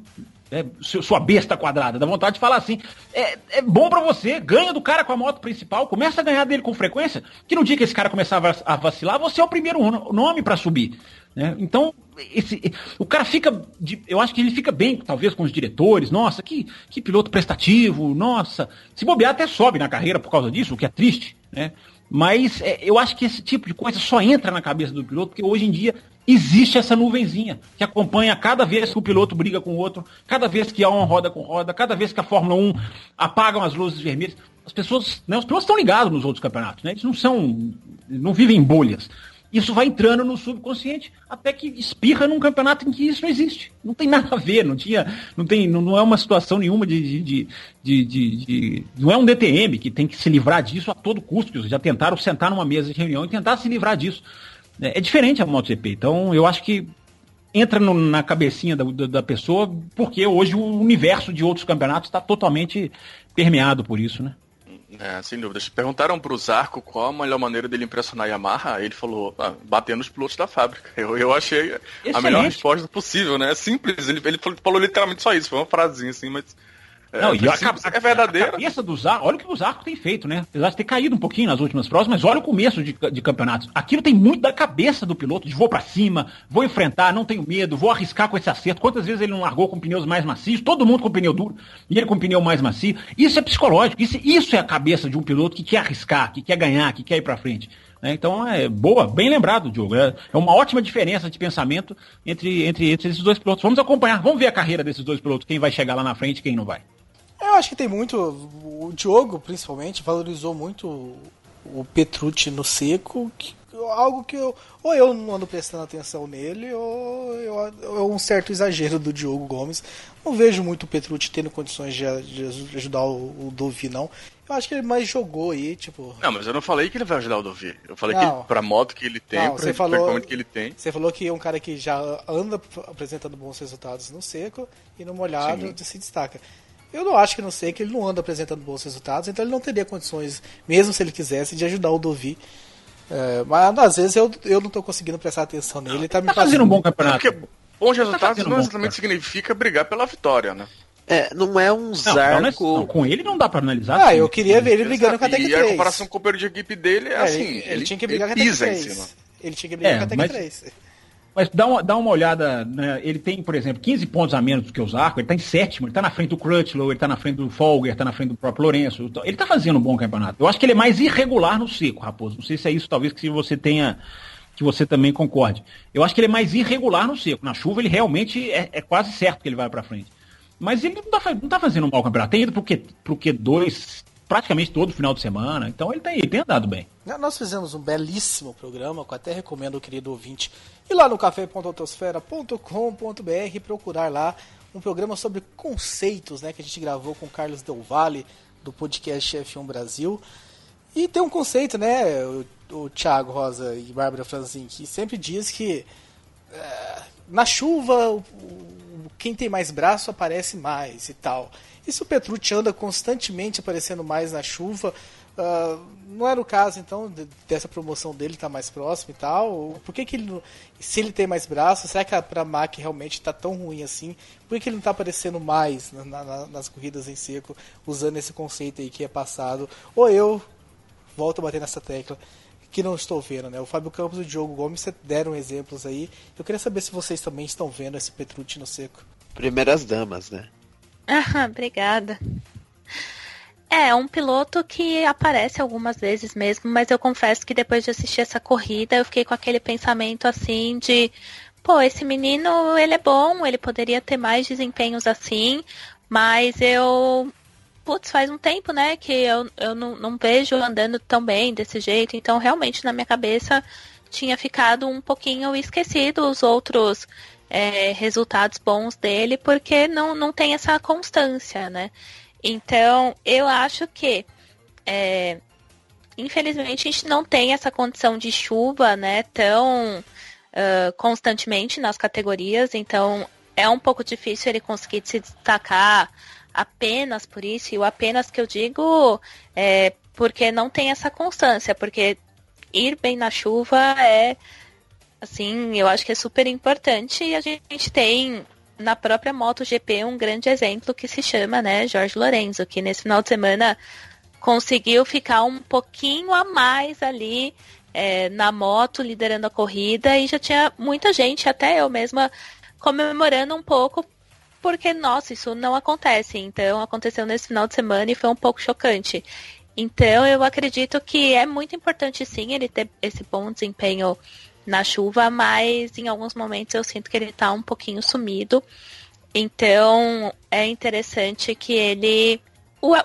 Sua besta quadrada, dá vontade de falar assim, é bom pra você, ganha do cara com a moto principal, começa a ganhar dele com frequência, que no dia que esse cara começar a vacilar, você é o primeiro nome pra subir, né? Então, o cara fica, eu acho que ele fica bem, talvez, com os diretores, nossa, que piloto prestativo, nossa, se bobear até sobe na carreira por causa disso, o que é triste, né? Mas eu acho que esse tipo de coisa só entra na cabeça do piloto, porque hoje em dia existe essa nuvenzinha que acompanha cada vez que o piloto briga com o outro, cada vez que há uma roda com roda, cada vez que a Fórmula 1 apagam as luzes vermelhas. As pessoas, né, os pilotos estão ligados nos outros campeonatos, né? Eles não vivem em bolhas. Isso vai entrando no subconsciente até que espirra num campeonato em que isso não existe. Não tem nada a ver, não é uma situação nenhuma não é um DTM que tem que se livrar disso a todo custo, que já tentaram sentar numa mesa de reunião e tentar se livrar disso. É diferente a MotoGP, então eu acho que entra na cabecinha da pessoa, porque hoje o universo de outros campeonatos está totalmente permeado por isso, né? Sem dúvida. Perguntaram pro Zarco qual a melhor maneira dele impressionar a Yamaha, ele falou, batendo os pilotos da fábrica. Eu achei Excelente. A melhor resposta possível, né? É simples, ele falou literalmente só isso, foi uma frasezinha assim, mas... Não, e é verdadeira. A cabeça do Zarco, olha o que o Zarco tem feito, né? Apesar de ter caído um pouquinho nas últimas provas, mas olha o começo de campeonatos. Aquilo tem muito da cabeça do piloto, de vou pra cima, vou enfrentar, não tenho medo, vou arriscar com esse acerto. Quantas vezes ele não largou com pneus mais macios, todo mundo com pneu duro, e ele com pneu mais macio. Isso é psicológico, isso é a cabeça de um piloto que quer arriscar, que quer ganhar, que quer ir pra frente. Então bem lembrado, Diogo. É uma ótima diferença de pensamento entre esses dois pilotos. Vamos acompanhar, vamos ver a carreira desses dois pilotos, quem vai chegar lá na frente e quem não vai. Eu acho que tem muito, o Diogo principalmente valorizou muito o Petrucci no seco, algo que eu não ando prestando atenção nele, ou é um certo exagero do Diogo Gomes. Não vejo muito o Petrucci tendo condições de ajudar o Dovi, não. Eu acho que ele mais jogou aí, tipo... Não, mas eu não falei que ele vai ajudar o Dovi. Eu falei que pra moto que ele tem, pro equipamento que ele tem... Você falou que é um cara que já anda apresentando bons resultados no seco e no molhado se destaca. Eu não acho que não sei que ele não anda apresentando bons resultados, então ele não teria condições, mesmo se ele quisesse, de ajudar o Dovi. Mas às vezes eu não estou conseguindo prestar atenção nele. Ele tá me fazendo um bom campeonato. Porque bons resultados não exatamente significa brigar pela vitória, né? Não é um Zarco... Não, com ele não dá pra analisar. Eu queria ver ele brigando com a Tech 3. E a comparação com o companheiro de equipe dele é assim, ele tinha que brigar com a Tech 3. Ele tinha que brigar com a Tech 3. Mas dá uma olhada, né? Ele tem, por exemplo, 15 pontos a menos do que o Zarco, ele tá em sétimo, ele tá na frente do Crutchlow, ele tá na frente do Folger, tá na frente do próprio Lourenço. Ele tá fazendo um bom campeonato. Eu acho que ele é mais irregular no seco, Raposo. Não sei se é isso, talvez, que você também concorde. Eu acho que ele é mais irregular no seco. Na chuva ele realmente é quase certo que ele vai pra frente. Mas ele não tá fazendo um mau campeonato. Tem ido pro Q2 praticamente todo final de semana, então ele tem andado bem. Nós fizemos um belíssimo programa, que eu até recomendo ao querido ouvinte ir lá no café.autosfera.com.br procurar lá um programa sobre conceitos, né, que a gente gravou com o Carlos Del Valle, do podcast F1 Brasil. E tem um conceito, né, o Thiago Rosa e Bárbara Franzin, que sempre diz que na chuva quem tem mais braço aparece mais e tal. E se o Petrucci anda constantemente aparecendo mais na chuva, não era o caso, então, dessa promoção dele estar mais próximo e tal? Por que ele, se ele tem mais braço, será que a Pramac realmente está tão ruim assim? Por que ele não está aparecendo mais nas corridas em seco, usando esse conceito aí que é passado? Ou eu volto a bater nessa tecla, que não estou vendo, né? O Fábio Campos e o Diogo Gomes deram exemplos aí. Eu queria saber se vocês também estão vendo esse Petrucci no seco. primeiras damas, né? Obrigada. É um piloto que aparece algumas vezes mesmo, mas eu confesso que depois de assistir essa corrida, eu fiquei com aquele pensamento assim de, pô, esse menino, ele é bom, ele poderia ter mais desempenhos assim, mas faz um tempo, né, que eu não vejo andando tão bem desse jeito, então realmente na minha cabeça tinha ficado um pouquinho esquecido os outros resultados bons dele, porque não tem essa constância, né? Então, eu acho que, infelizmente, a gente não tem essa condição de chuva, né, tão constantemente nas categorias, então é um pouco difícil ele conseguir se destacar apenas por isso, e o apenas que eu digo é porque não tem essa constância, porque ir bem na chuva assim, eu acho que é super importante, e a gente tem na própria MotoGP um grande exemplo que se chama, né, Jorge Lorenzo, que nesse final de semana conseguiu ficar um pouquinho a mais ali na moto, liderando a corrida, e já tinha muita gente, até eu mesma, comemorando um pouco, porque, nossa, isso não acontece. Então, aconteceu nesse final de semana e foi um pouco chocante. Então, eu acredito que é muito importante, sim, ele ter esse bom desempenho na chuva, mas em alguns momentos eu sinto que ele tá um pouquinho sumido. Então, é interessante que ele...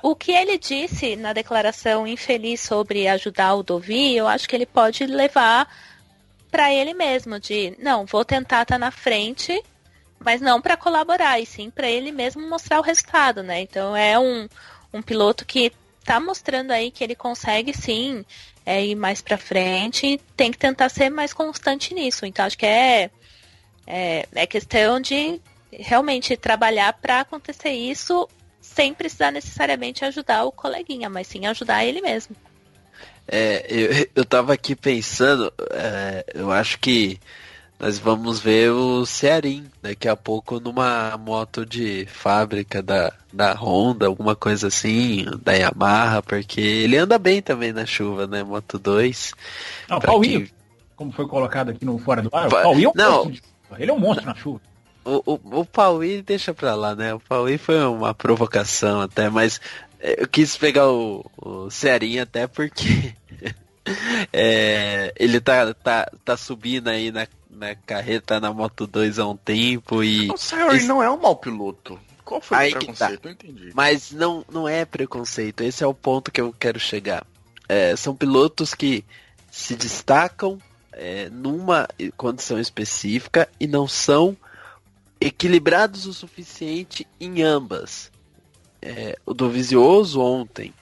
O que ele disse na declaração infeliz sobre ajudar o Dovi, eu acho que ele pode levar para ele mesmo, de, não, vou tentar estar na frente, mas não para colaborar, e sim para ele mesmo mostrar o resultado, né? Então, é um piloto que tá mostrando aí que ele consegue, sim, ir mais pra frente, e tem que tentar ser mais constante nisso. Então acho que é questão de realmente trabalhar para acontecer isso sem precisar necessariamente ajudar o coleguinha, mas sim ajudar ele mesmo. Eu tava aqui pensando, eu acho que nós vamos ver o Cearim daqui a pouco numa moto de fábrica da Honda, alguma coisa assim, da Yamaha, porque ele anda bem também na chuva, né? Moto 2. Não, o Paulinho, como foi colocado aqui no Fora do Ar, o Paulinho é um monstro de chuva. Ele é um monstro na chuva. O Paulinho deixa pra lá, né? O Paulinho foi uma provocação até, mas eu quis pegar o Cearim até porque ele tá subindo aí na carreta na Moto 2 há um tempo e... O Sayori não é um mau piloto. Qual foi o preconceito? Não entendi. Mas não é preconceito, esse é o ponto que eu quero chegar. São pilotos que se destacam numa condição específica e não são equilibrados o suficiente em ambas. O Dovizioso ontem,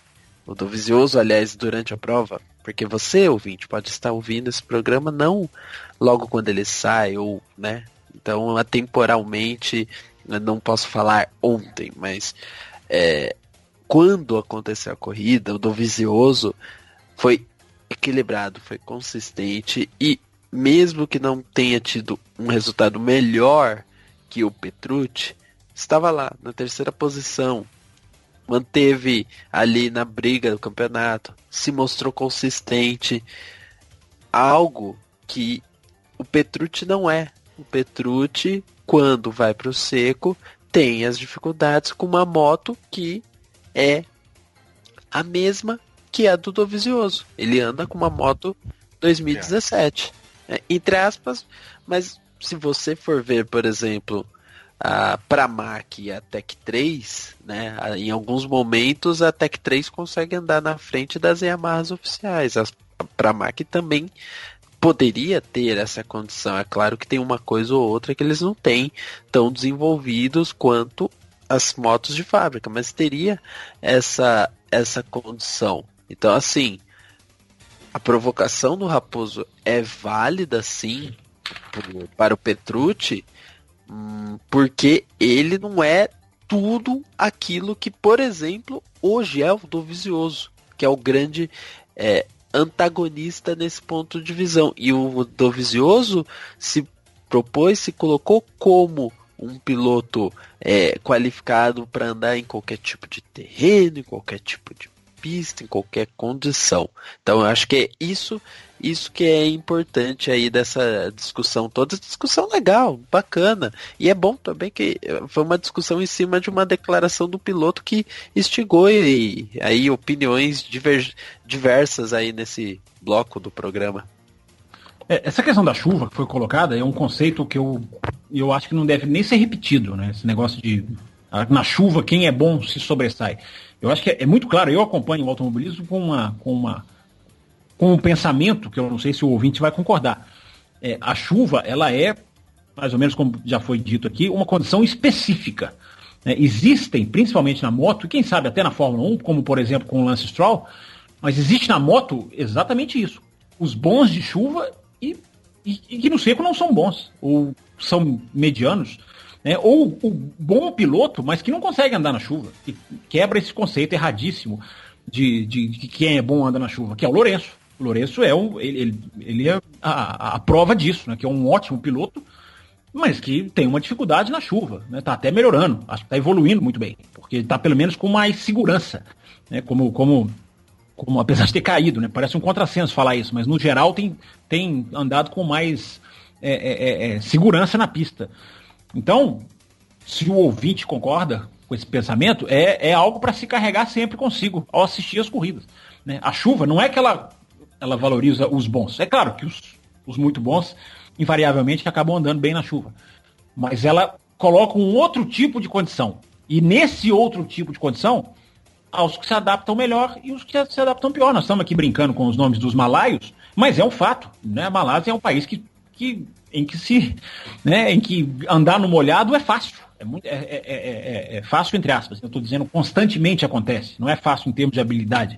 aliás, durante a prova, porque você, ouvinte, pode estar ouvindo esse programa não logo quando ele sai, ou, né? Então, atemporalmente, eu não posso falar ontem, mas quando aconteceu a corrida, o Dovizioso foi equilibrado, foi consistente, e mesmo que não tenha tido um resultado melhor que o Petrucci, estava lá, na terceira posição, manteve ali na briga do campeonato, se mostrou consistente, algo que o Petrucci não é. O Petrucci, quando vai para o seco, tem as dificuldades com uma moto que é a mesma que a do Dovizioso. Ele anda com uma moto 2017. Entre aspas, mas se você for ver, por exemplo, a Pramac e a Tech 3, né, em alguns momentos a Tech 3 consegue andar na frente das Yamahas oficiais. A Pramac também poderia ter essa condição. É claro que tem uma coisa ou outra que eles não têm tão desenvolvidos quanto as motos de fábrica, mas teria essa condição. Então, assim, a provocação do Raposo é válida, sim, para o Petrucci, porque ele não é tudo aquilo que, por exemplo, hoje é o Dovizioso, que é o grande antagonista nesse ponto de visão. E o Dovizioso se propôs, se colocou como um piloto qualificado para andar em qualquer tipo de terreno, em qualquer tipo de pista, em qualquer condição. Então eu acho que isso Isso que é importante aí dessa discussão toda, discussão legal, bacana. E é bom também que foi uma discussão em cima de uma declaração do piloto que instigou e aí opiniões diversas aí nesse bloco do programa. Essa questão da chuva que foi colocada é um conceito que eu acho que não deve nem ser repetido, né? Esse negócio de na chuva quem é bom se sobressai. Eu acho que é muito claro, eu acompanho o automobilismo com um pensamento que eu não sei se o ouvinte vai concordar. A chuva, ela é, mais ou menos como já foi dito aqui, uma condição específica. Existem, principalmente na moto, e quem sabe até na Fórmula 1, como por exemplo com o Lance Stroll, mas existe na moto exatamente isso. Os bons de chuva e que no seco não são bons, ou são medianos, né? Ou o bom piloto, mas que não consegue andar na chuva, que quebra esse conceito erradíssimo de quem é bom anda na chuva, que é o Lourenço. O Lourenço ele é a prova disso, né? Que é um ótimo piloto, mas que tem uma dificuldade na chuva, né? Tá até melhorando, acho que tá evoluindo muito bem, porque está pelo menos com mais segurança, né? Como apesar de ter caído, né? Parece um contrassenso falar isso, mas no geral tem andado com mais segurança na pista. Então, se o ouvinte concorda com esse pensamento, é algo para se carregar sempre consigo ao assistir as corridas, né? A chuva não é que ela valoriza os bons. É claro que os muito bons, invariavelmente, acabam andando bem na chuva. Mas ela coloca um outro tipo de condição. E nesse outro tipo de condição, aos que se adaptam melhor e os que se adaptam pior. Nós estamos aqui brincando com os nomes dos malaios, mas é um fato, né? A Malásia é um país em que andar no molhado é fácil. É fácil, entre aspas. Eu estou dizendo constantemente acontece. Não é fácil em termos de habilidade.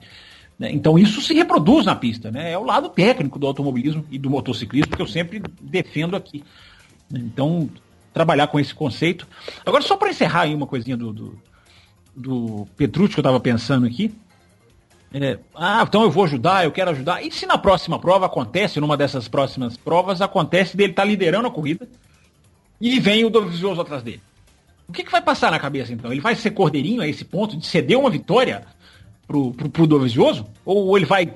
Então isso se reproduz na pista, né? É o lado técnico do automobilismo e do motociclismo que eu sempre defendo aqui. Então, trabalhar com esse conceito. Agora, só para encerrar aí uma coisinha do Petrucci que eu estava pensando aqui. Então eu vou ajudar, eu quero ajudar. E se na próxima prova acontece, numa dessas próximas provas, acontece dele estar liderando a corrida e vem o Dovizioso atrás dele? O que vai passar na cabeça então? Ele vai ser cordeirinho a esse ponto de ceder uma vitória pro Dovizioso? Ou ele vai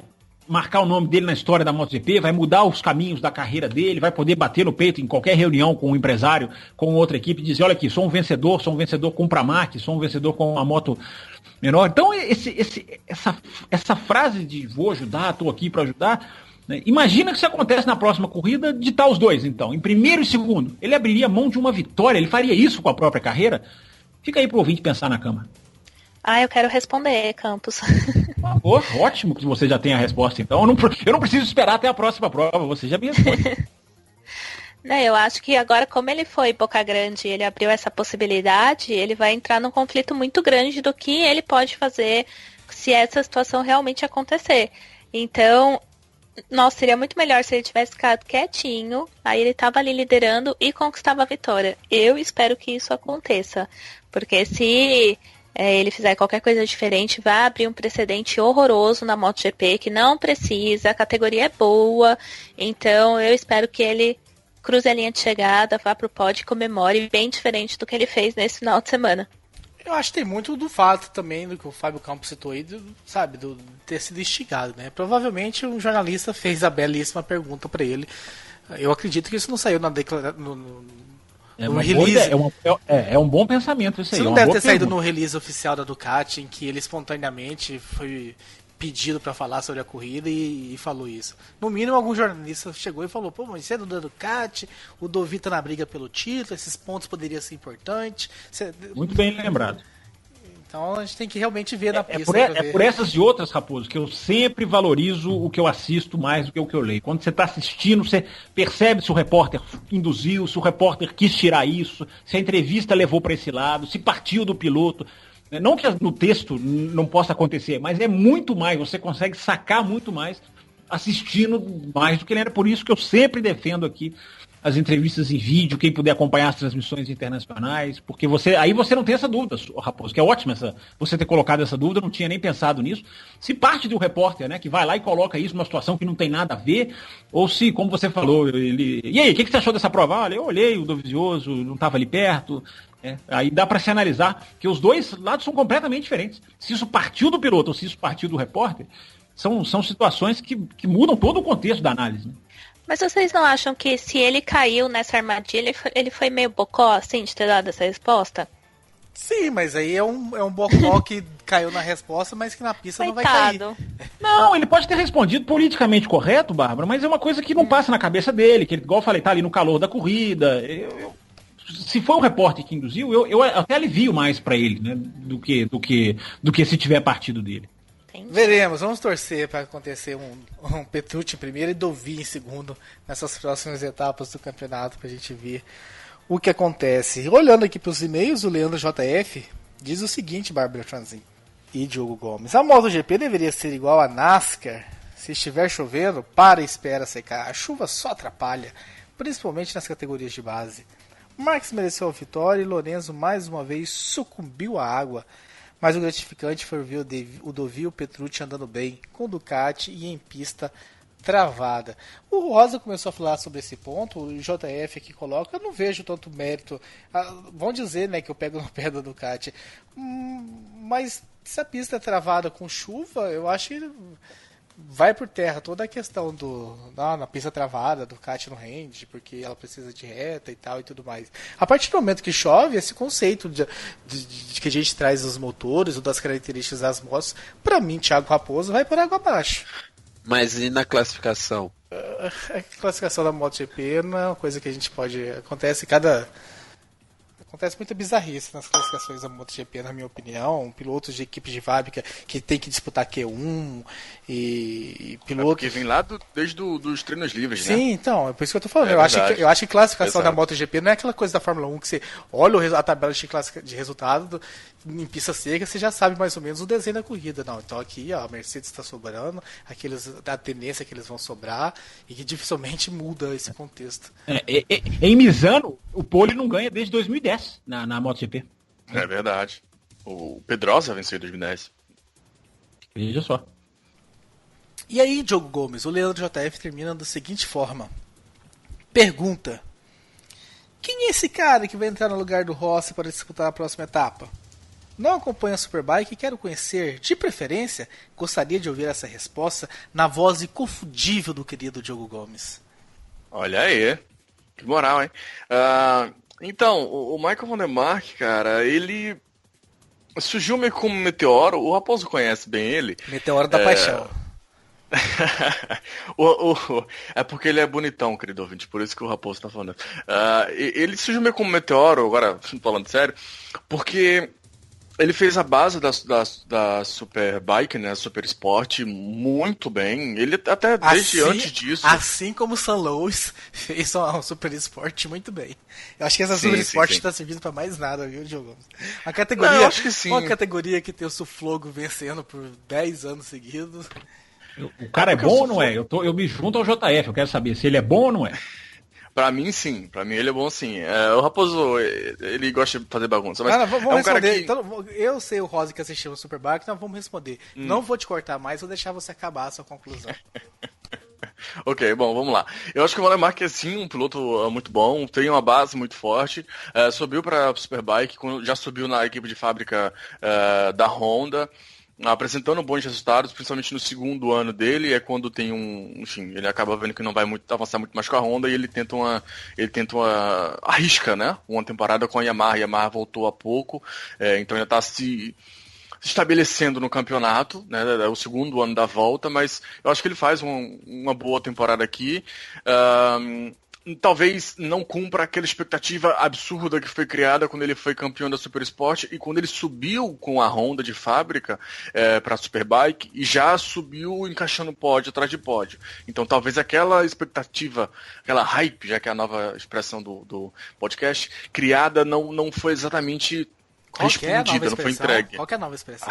marcar o nome dele na história da MotoGP, vai mudar os caminhos da carreira dele, vai poder bater no peito em qualquer reunião com um empresário, com outra equipe e dizer, olha aqui, sou um vencedor com Pramac, sou um vencedor com uma moto menor. Então essa frase de vou ajudar, estou aqui para ajudar, né? Imagina que isso acontece na próxima corrida de estar os dois, então, em primeiro e segundo. Ele abriria mão de uma vitória, ele faria isso com a própria carreira? Fica aí pro ouvinte pensar na cama. Eu quero responder, Campos. Ótimo que você já tem a resposta, então. Eu não preciso esperar até a próxima prova, você já me responde. Eu acho que agora, como ele foi Boca Grande, ele abriu essa possibilidade, ele vai entrar num conflito muito grande do que ele pode fazer se essa situação realmente acontecer. Então, seria muito melhor se ele tivesse ficado quietinho, aí ele estava ali liderando e conquistava a vitória. Eu espero que isso aconteça, porque se ele fizer qualquer coisa diferente, vai abrir um precedente horroroso na MotoGP, que não precisa, a categoria é boa, então eu espero que ele cruze a linha de chegada, vá pro pódio e comemore, bem diferente do que ele fez nesse final de semana. Eu acho que tem muito do fato também, do que o Fábio Campos citou aí, de ter sido instigado, né? Provavelmente um jornalista fez a belíssima pergunta para ele. Eu acredito que isso não saiu na declaração. É um bom pensamento isso aí. Isso não deve ter saído no release oficial da Ducati, em que ele espontaneamente foi pedido para falar sobre a corrida e falou isso. No mínimo, algum jornalista chegou e falou, mas você é do Ducati, o Dovi tá na briga pelo título, esses pontos poderiam ser importantes. Muito bem lembrado. Então a gente tem que realmente ver na pista. É por essas e outras, Raposo, que eu sempre valorizo o que eu assisto mais do que o que eu leio. Quando você está assistindo, você percebe se o repórter induziu, se o repórter quis tirar isso, se a entrevista levou para esse lado, se partiu do piloto. Não que no texto não possa acontecer, mas é muito mais, você consegue sacar muito mais assistindo mais do que lendo. Por isso que eu sempre defendo aqui as entrevistas em vídeo, quem puder acompanhar as transmissões internacionais, porque aí você não tem essa dúvida, Raposo, que é ótimo você ter colocado essa dúvida, eu não tinha nem pensado nisso. Se parte do repórter, né, que vai lá e coloca isso numa situação que não tem nada a ver, ou se, como você falou, e aí, o que você achou dessa prova? Olha, eu olhei o Dovizioso, não estava ali perto. Aí dá para se analisar que os dois lados são completamente diferentes. Se isso partiu do piloto ou se isso partiu do repórter, São situações que mudam todo o contexto da análise, né? Mas vocês não acham que se ele caiu nessa armadilha, ele foi meio bocó, assim, de ter dado essa resposta? Sim, mas aí é um bocó que caiu na resposta, mas que na pista Coitado. não vai cair. Não, ele pode ter respondido politicamente correto, Bárbara, mas é uma coisa que não passa na cabeça dele, que ele, igual eu falei, tá ali no calor da corrida. Se for o repórter que induziu, eu até alivio mais pra ele, né, do que se tiver partido dele. Veremos, vamos torcer para acontecer um Petrucci em primeiro e Dovi em segundo nessas próximas etapas do campeonato pra gente ver o que acontece. Olhando aqui pros e-mails, o Leandro JF diz o seguinte, Bárbara Franzin e Diogo Gomes: a MotoGP deveria ser igual a NASCAR. Se estiver chovendo, para e espera secar. A chuva só atrapalha, principalmente nas categorias de base. Marques mereceu a vitória e Lorenzo mais uma vez sucumbiu à água. Mas o gratificante foi ver o Dovi e o Petrucci andando bem, com Ducati e em pista travada. O Rosa começou a falar sobre esse ponto, o JF aqui coloca, eu não vejo tanto mérito. Vão dizer, né, que eu pego no pé da Ducati. Mas se a pista é travada com chuva, eu acho que vai por terra toda a questão na pista travada, a Ducati não rende, porque ela precisa de reta e tal e tudo mais. A partir do momento que chove, esse conceito de que a gente traz os motores ou das características das motos, pra mim, Thiago Raposo, vai por água abaixo. Mas e na classificação? A classificação da MotoGP não é uma coisa que a gente pode... Acontece muita bizarrice nas classificações da MotoGP, na minha opinião. Pilotos de equipes de fábrica que tem que disputar Q1 e pilotos... que vem lá desde os treinos livres, Sim, né? Sim, então, é por isso que eu tô falando. Eu acho que classificação da MotoGP não é aquela coisa da Fórmula 1 que você olha a tabela de resultado em pista seca, você já sabe mais ou menos o desenho da corrida. Não, então aqui ó, a Mercedes está sobrando, a tendência é que eles vão sobrar e que dificilmente muda esse contexto. Em Misano, o pole não ganha desde 2010 na MotoGP. É verdade. O Pedrosa venceu em 2010. Veja só. E aí, Diogo Gomes, o Leandro JF termina da seguinte forma. Pergunta: quem é esse cara que vai entrar no lugar do Rossi para disputar a próxima etapa? Não acompanho a Superbike e quero conhecer, de preferência, gostaria de ouvir essa resposta na voz inconfundível do querido Diogo Gomes. Olha aí, que moral, hein? Então, o Michael Van der Mark, cara, ele surgiu meio como um meteoro, o Raposo conhece bem ele. Meteoro da paixão. É porque ele é bonitão, querido ouvinte, por isso que o Raposo tá falando. Ele surgiu meio como um meteoro, agora falando sério, porque ele fez a base da Superbike, né, Super Sport, muito bem. Ele até desde antes disso... Assim como o San Luis fez uma Super Sport muito bem. Eu acho que essa Super Sport está servindo para mais nada, viu, Diogo? Uma categoria, não, eu acho que sim. Uma categoria que tem o Suflogo vencendo por 10 anos seguidos. O cara é bom ou não é? Eu me junto ao JF, eu quero saber se ele é bom ou não é. Pra mim, sim. Pra mim, ele é bom, sim. O Raposo, ele gosta de fazer bagunça. Mas vamos é um cara responder. que... Então, eu sei o Rosa que assistiu o Superbike, então vamos responder. Não vou te cortar mais, vou deixar você acabar a sua conclusão. Ok, bom, vamos lá. Eu acho que o Van der Mark é, sim, um piloto muito bom, tem uma base muito forte, subiu pra Superbike, já subiu na equipe de fábrica da Honda, apresentando bons resultados, principalmente no segundo ano dele, é quando tem enfim, ele acaba vendo que não vai avançar muito mais com a Honda e ele tenta uma arrisca, né, uma temporada com a Yamaha voltou há pouco, então ainda está se estabelecendo no campeonato, né, é o segundo ano da volta, mas eu acho que ele faz uma boa temporada aqui. Talvez não cumpra aquela expectativa absurda que foi criada quando ele foi campeão da Super Sport e quando ele subiu com a Honda de fábrica para a Superbike e já subiu encaixando pódio atrás de pódio. Então talvez aquela expectativa, aquela hype, já que é a nova expressão do podcast, criada não foi exatamente respondida, não foi entregue. Qual que é a nova expressão?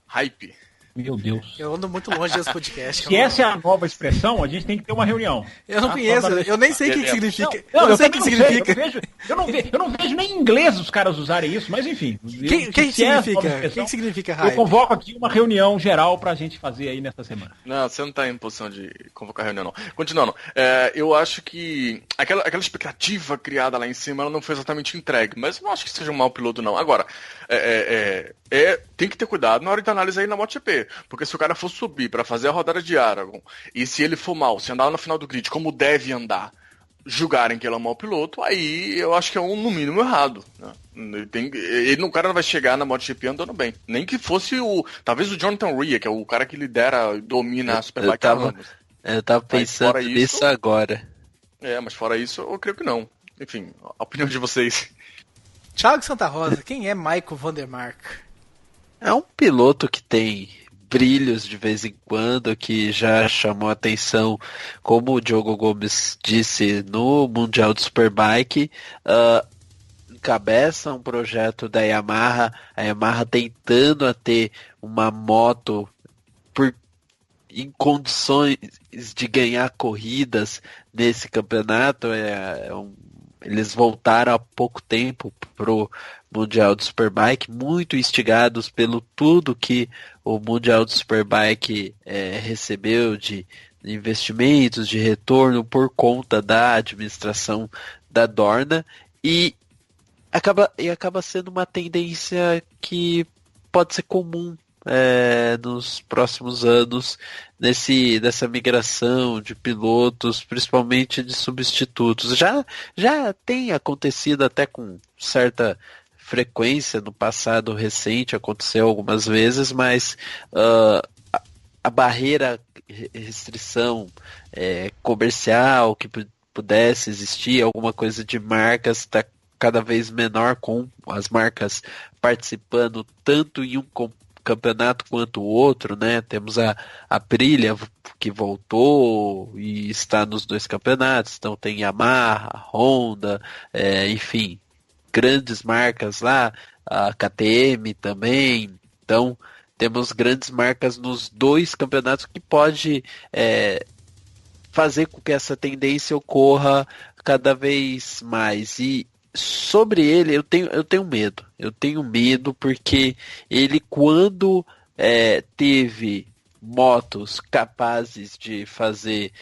Hype. Meu Deus. Eu ando muito longe desse podcast. Se essa é a nova expressão, a gente tem que ter uma reunião. Eu não conheço, eu nem sei o que significa. Eu não sei o que significa. Eu não vejo nem em inglês os caras usarem isso, mas enfim. O que significa hype? Eu convoco aqui uma reunião geral pra gente fazer aí nesta semana. Não, você não tá em posição de convocar reunião, não. Continuando, eu acho que aquela expectativa criada lá em cima, ela não foi exatamente entregue, mas eu não acho que seja um mau piloto, não. Agora, tem que ter cuidado na hora de análise aí na MotoGP. quê? Porque se o cara for subir pra fazer a rodada de Aragon, e se ele for mal, se andar no final do grid como deve andar, julgarem que ele é um mau piloto, aí eu acho que é no mínimo errado, né? O cara não vai chegar na MotoGP andando bem. Nem que fosse talvez o Jonathan Rea, que é o cara que lidera, domina a Superbike há anos. Eu tava pensando nisso agora. Mas fora isso, eu creio que não. Enfim, a opinião de vocês. Thiago Santa Rosa, quem é Michael Vandermark? É um piloto que tem brilhos de vez em quando, que já chamou atenção, como o Diogo Gomes disse, no Mundial de Superbike. Encabeça um projeto da Yamaha, a Yamaha tentando a ter uma moto em condições de ganhar corridas nesse campeonato. Eles voltaram há pouco tempo pro Mundial de Superbike, muito instigados pelo tudo que o Mundial de Superbike recebeu de investimentos, de retorno por conta da administração da Dorna, e acaba sendo uma tendência que pode ser comum nos próximos anos dessa migração de pilotos, principalmente de substitutos. Já tem acontecido até com certa frequência no passado recente, aconteceu algumas vezes, mas a barreira, restrição comercial que pudesse existir, alguma coisa de marcas, está cada vez menor, com as marcas participando tanto em um campeonato quanto o outro, né? Temos a Aprilia, que voltou e está nos dois campeonatos, então tem Yamaha, Honda, enfim, grandes marcas lá, a KTM também. Então temos grandes marcas nos dois campeonatos, que pode fazer com que essa tendência ocorra cada vez mais. E sobre ele, eu tenho medo. Eu tenho medo porque ele, quando teve motos capazes de fazer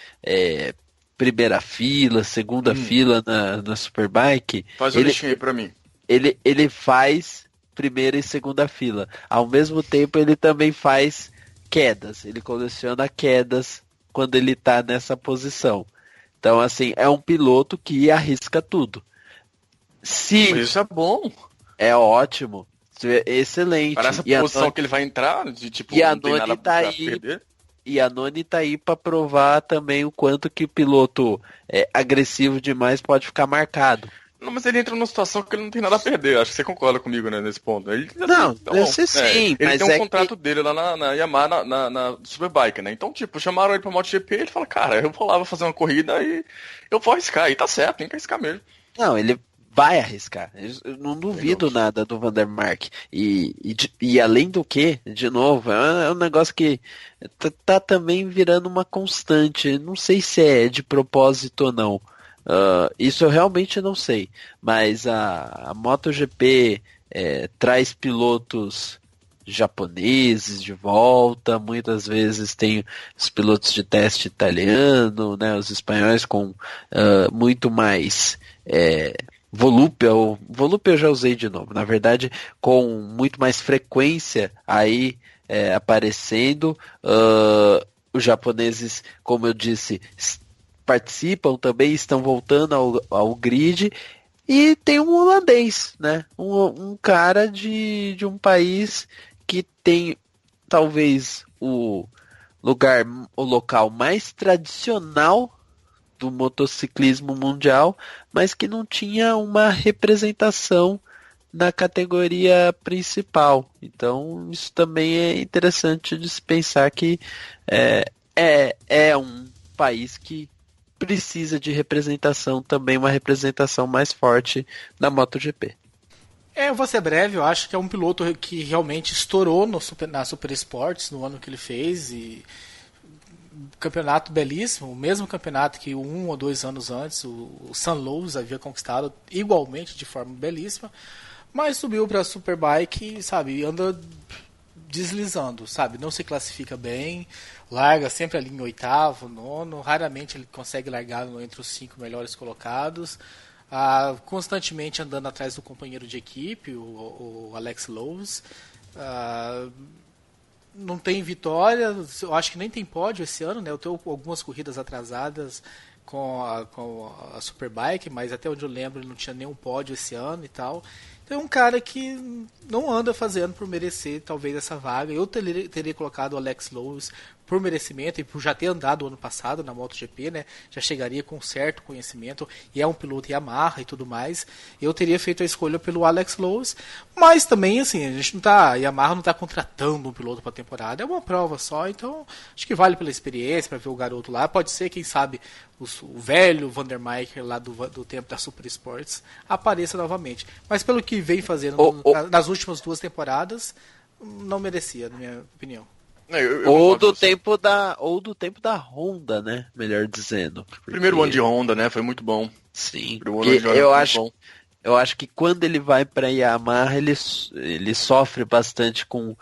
primeira fila, segunda fila na Superbike... Faz um lixinho aí pra mim. Ele faz primeira e segunda fila. Ao mesmo tempo, ele também faz quedas. Ele coleciona quedas quando ele tá nessa posição. Então, assim, é um piloto que arrisca tudo. Isso é bom. É ótimo. É excelente. Para essa posição que ele vai entrar, de tipo, e a não tem nada pra perder. E a Noni tá aí para provar também o quanto que o piloto agressivo demais pode ficar marcado. Não, mas ele entra numa situação que ele não tem nada a perder. Acho que você concorda comigo, né, nesse ponto. Ele, não, esse sim. Ele mas tem um contrato dele lá na Yamaha, na Superbike, né? Então, tipo, chamaram ele pra MotoGP e ele fala, cara, eu vou lá, vou fazer uma corrida e eu vou arriscar. E tá certo, tem que arriscar mesmo. Não, ele vai arriscar. Eu não duvido nada do Vandermark. E além do que, de novo, é um negócio que tá também virando uma constante. Não sei se é de propósito ou não. Isso eu realmente não sei. Mas a MotoGP traz pilotos japoneses de volta. Muitas vezes tem os pilotos de teste italiano, né, os espanhóis com muito mais... Volúpia eu já usei de novo, na verdade, com muito mais frequência aí aparecendo. Os japoneses, como eu disse, participam também, estão voltando ao grid. E tem um holandês, né? Um cara de um país que tem talvez o local mais tradicional do motociclismo mundial, mas que não tinha uma representação na categoria principal. Então isso também é interessante de se pensar, que é um país que precisa de representação também, uma representação mais forte na MotoGP. Eu vou ser breve, eu acho que é um piloto que realmente estourou na Super Sports no ano que ele fez, e campeonato belíssimo, o mesmo campeonato que 1 ou 2 anos antes o San Luis havia conquistado, igualmente de forma belíssima, mas subiu para a Superbike, sabe, anda deslizando, sabe, não se classifica bem, larga sempre ali em 8º, 9º, raramente ele consegue largar entre os 5 melhores colocados, constantemente andando atrás do companheiro de equipe, o Alex Lowes. não tem vitória, eu acho que nem tem pódio esse ano, né? Eu tenho algumas corridas atrasadas com a Superbike, mas até onde eu lembro ele não tinha nenhum pódio esse ano e tal. Então é um cara que não anda fazendo por merecer talvez essa vaga. Eu teria colocado o Alex Lowes por merecimento e por já ter andado o ano passado na MotoGP, né? Já chegaria com certo conhecimento e é um piloto Yamaha e tudo mais. Eu teria feito a escolha pelo Alex Lowes, mas também assim, a Yamaha não está contratando um piloto para a temporada, é uma prova só, então acho que vale pela experiência para ver o garoto lá. Pode ser, quem sabe, o velho Vandermeyer lá do tempo da Super Sports apareça novamente. Mas pelo que vem fazendo nas últimas 2 temporadas, não merecia, na minha opinião. Ou do tempo da Honda, né? Melhor dizendo. Porque... Primeiro ano de Honda, né? Foi muito bom. Sim. Eu acho que quando ele vai para Yamaha, ele sofre bastante com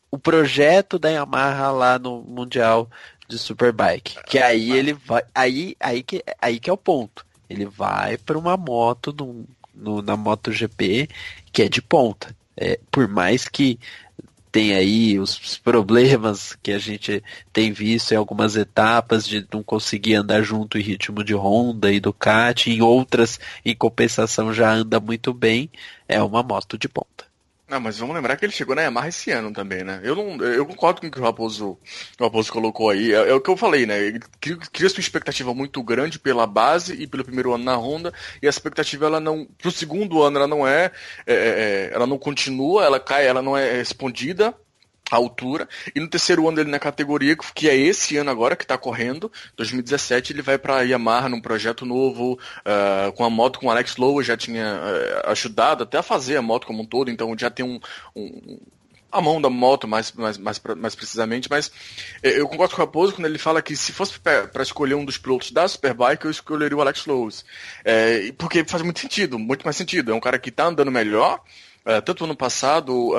o projeto da Yamaha lá no Mundial de Superbike. Que aí ele vai. Aí que é o ponto. Ele vai para uma moto na MotoGP que é de ponta. Por mais que tem aí os problemas que a gente tem visto em algumas etapas de não conseguir andar junto em ritmo de Honda e Ducati, em outras, em compensação, já anda muito bem, é uma moto de ponta. Não, mas vamos lembrar que ele chegou na Yamaha esse ano também, né? Eu concordo com o que o Raposo colocou aí. É o que eu falei, né? Ele cria uma expectativa muito grande pela base e pelo primeiro ano na Honda, e a expectativa, pro segundo ano, ela não continua, ela cai, ela não é respondida à altura, e no terceiro ano dele na categoria, que é esse ano agora, que está correndo, 2017, ele vai para a Yamaha num projeto novo, com a moto com o Alex Lowe, já tinha ajudado até a fazer a moto como um todo, então já tem a mão da moto mais precisamente, mas eu concordo com o Raposo quando ele fala que se fosse para escolher um dos pilotos da Superbike, eu escolheria o Alex Lowe, porque faz muito sentido, muito mais sentido, é um cara que está andando melhor. Tanto ano passado,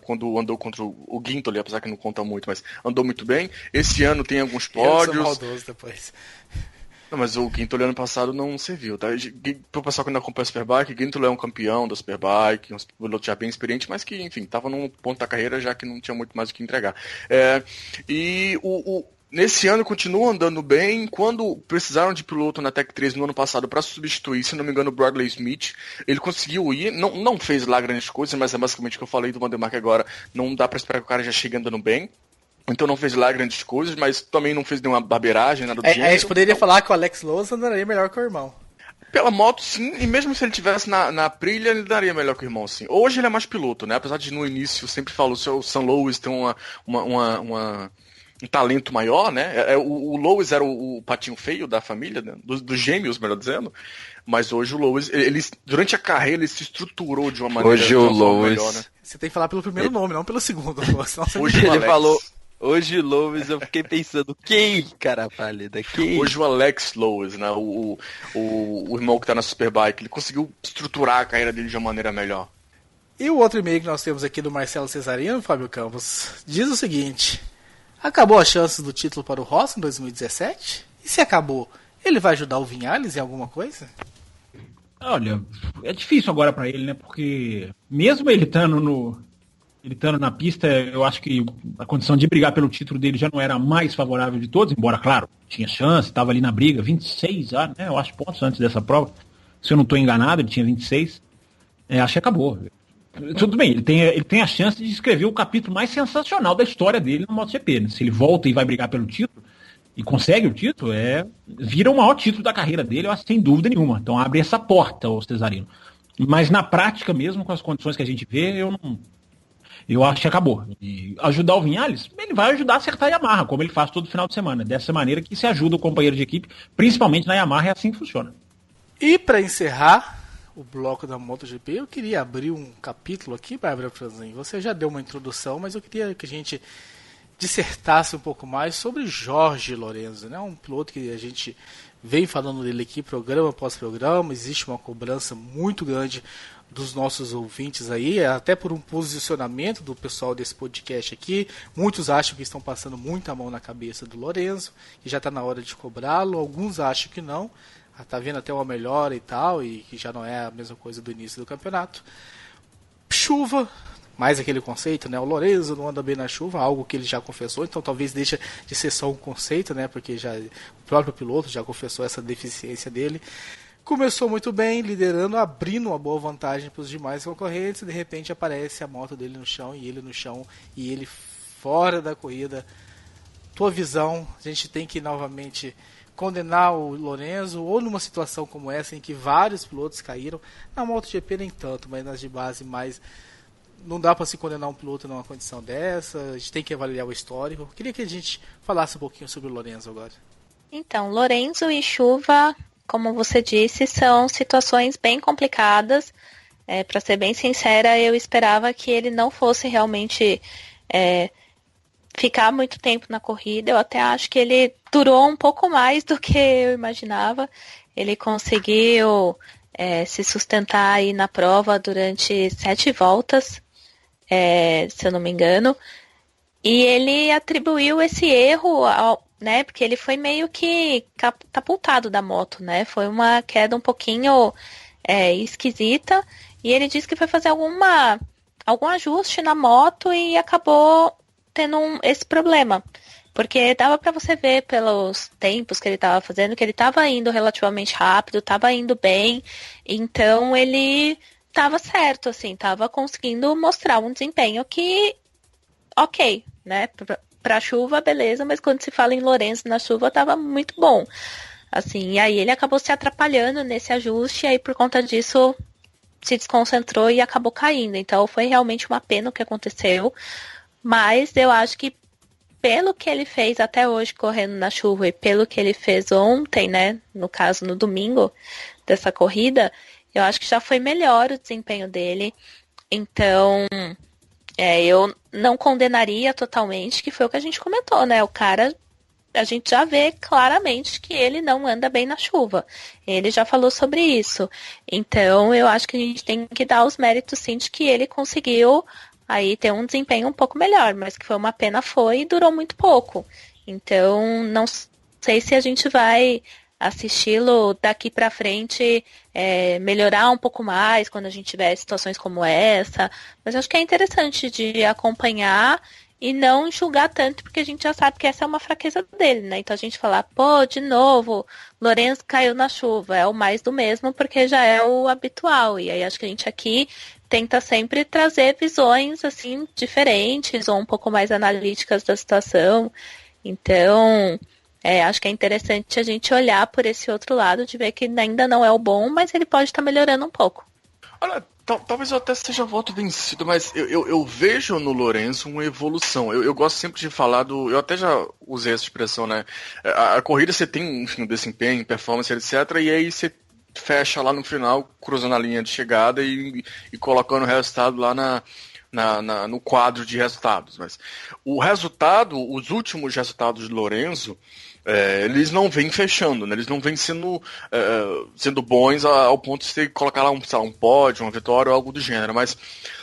quando andou contra o Guintoli, apesar que não conta muito, mas andou muito bem. Esse ano tem alguns pódios. Maldoso depois. Não, mas o Guintoli ano passado não serviu, tá? Pro pessoal que não acompanha a Superbike, Guintoli é um campeão da Superbike, um piloto já bem experiente, mas que, enfim, estava num ponto da carreira já que não tinha muito mais o que entregar. Nesse ano continua andando bem. Quando precisaram de piloto na Tech 3 no ano passado para substituir, se não me engano, o Bradley Smith, ele conseguiu ir, não fez lá grandes coisas, mas é basicamente o que eu falei do Vandermark agora, não dá para esperar que o cara já chegue andando bem. Então não fez lá grandes coisas, mas também não fez nenhuma barbeiragem, nada do gênero. A gente poderia falar que o Alex Lowes andaria melhor que o irmão. Pela moto, sim, e mesmo se ele tivesse na Aprilia, ele daria melhor que o irmão, sim. Hoje ele é mais piloto, né? Apesar de no início, eu sempre falo, o Sam Lowes tem um talento maior, né? O Lowes era o patinho feio da família, né? dos gêmeos, melhor dizendo. Mas hoje o Lowes, ele durante a carreira, ele se estruturou de uma maneira melhor, né? Você tem que falar pelo primeiro nome, não pelo segundo. Hoje ele falou... Hoje o Lowes, eu fiquei pensando, quem, cara pálida, quem? Hoje o Alex Lowes, né, o irmão que tá na Superbike, ele conseguiu estruturar a carreira dele de uma maneira melhor. E o outro e-mail que nós temos aqui do Marcelo Cesarino, Fábio Campos, diz o seguinte: acabou as chances do título para o Rossi em 2017? E se acabou, ele vai ajudar o Viñales em alguma coisa? Olha, é difícil agora para ele, né, porque mesmo ele estando na pista, eu acho que a condição de brigar pelo título dele já não era a mais favorável de todos, embora, claro, tinha chance, estava ali na briga, 26 já, né, eu acho, pontos antes dessa prova. Se eu não estou enganado, ele tinha 26. Acho que acabou. Tudo bem, ele tem a chance de escrever o capítulo mais sensacional da história dele no MotoGP, né? Se ele volta e vai brigar pelo título, e consegue o título, vira o maior título da carreira dele, eu acho, sem dúvida nenhuma. Então abre essa porta, o Cesarino. Mas na prática mesmo, com as condições que a gente vê, eu acho que acabou. E ajudar o Viñales, ele vai ajudar a acertar a Yamaha, como ele faz todo final de semana. Dessa maneira que se ajuda o companheiro de equipe, principalmente na Yamaha, é assim que funciona. E para encerrar o bloco da MotoGP, eu queria abrir um capítulo aqui, Bárbara Franzin. Você já deu uma introdução, mas eu queria que a gente dissertasse um pouco mais sobre Jorge Lorenzo, né? Um piloto que a gente vem falando dele aqui, programa após programa. Existe uma cobrança muito grande dos nossos ouvintes aí, até por um posicionamento do pessoal desse podcast aqui. Muitos acham que estão passando muita mão na cabeça do Lorenzo, que já está na hora de cobrá-lo. Alguns acham que não, está vendo até uma melhora e tal, e que já não é a mesma coisa do início do campeonato. Chuva, mais aquele conceito, né? O Lorenzo não anda bem na chuva, algo que ele já confessou, então talvez deixe de ser só um conceito, né? Porque já o próprio piloto já confessou essa deficiência dele. Começou muito bem, liderando, abrindo uma boa vantagem para os demais concorrentes, e de repente aparece a moto dele no chão, e ele no chão, e ele fora da corrida. Tua visão, a gente tem que novamente condenar o Lorenzo, ou numa situação como essa, em que vários pilotos caíram, na MotoGP nem tanto, mas nas de base mais... Não dá para se condenar um piloto numa condição dessa, a gente tem que avaliar o histórico. Queria que a gente falasse um pouquinho sobre o Lorenzo agora. Então, Lorenzo e chuva, como você disse, são situações bem complicadas. Para ser bem sincera, eu esperava que ele não fosse realmente ficar muito tempo na corrida. Eu até acho que ele durou um pouco mais do que eu imaginava. Ele conseguiu se sustentar aí na prova durante 7 voltas. Se eu não me engano, e ele atribuiu esse erro né, porque ele foi meio que catapultado da moto, né, foi uma queda um pouquinho esquisita, e ele disse que foi fazer algum ajuste na moto e acabou tendo esse problema, porque dava para você ver pelos tempos que ele estava fazendo, que ele estava indo relativamente rápido, estava indo bem, então ele... Tava certo, assim, tava conseguindo mostrar um desempenho que, ok, né, pra chuva, beleza, mas quando se fala em Lorenzo na chuva, tava muito bom, assim, e aí ele acabou se atrapalhando nesse ajuste, e aí por conta disso se desconcentrou e acabou caindo, então foi realmente uma pena o que aconteceu, mas eu acho que pelo que ele fez até hoje correndo na chuva, e pelo que ele fez ontem, né, no caso no domingo dessa corrida, eu acho que já foi melhor o desempenho dele. Então, eu não condenaria totalmente, que foi o que a gente comentou, né? O cara, a gente já vê claramente que ele não anda bem na chuva. Ele já falou sobre isso. Então, eu acho que a gente tem que dar os méritos, sim, de que ele conseguiu aí ter um desempenho um pouco melhor. Mas que foi uma pena, foi e durou muito pouco. Então, não sei se a gente vai... assisti-lo daqui para frente melhorar um pouco mais quando a gente tiver situações como essa, mas acho que é interessante de acompanhar e não julgar tanto, porque a gente já sabe que essa é uma fraqueza dele, né? Então a gente falar, pô, de novo, Lorenzo caiu na chuva, é o mais do mesmo, porque já é o habitual, e aí acho que a gente aqui tenta sempre trazer visões assim diferentes ou um pouco mais analíticas da situação, então... acho que é interessante a gente olhar por esse outro lado, de ver que ainda não é o bom, mas ele pode estar melhorando um pouco. Olha, talvez eu até seja voto vencido, mas eu vejo no Lorenzo uma evolução. Eu gosto sempre de falar eu até já usei essa expressão, né? A corrida você tem, enfim, desempenho, performance, etc. E aí você fecha lá no final, cruzando a linha de chegada e colocando o resultado lá no quadro de resultados. Mas o resultado, os últimos resultados de Lorenzo, eles não vêm fechando, né? Eles não vêm sendo bons ao ponto de você colocar lá um pódio, uma vitória ou algo do gênero. Mas,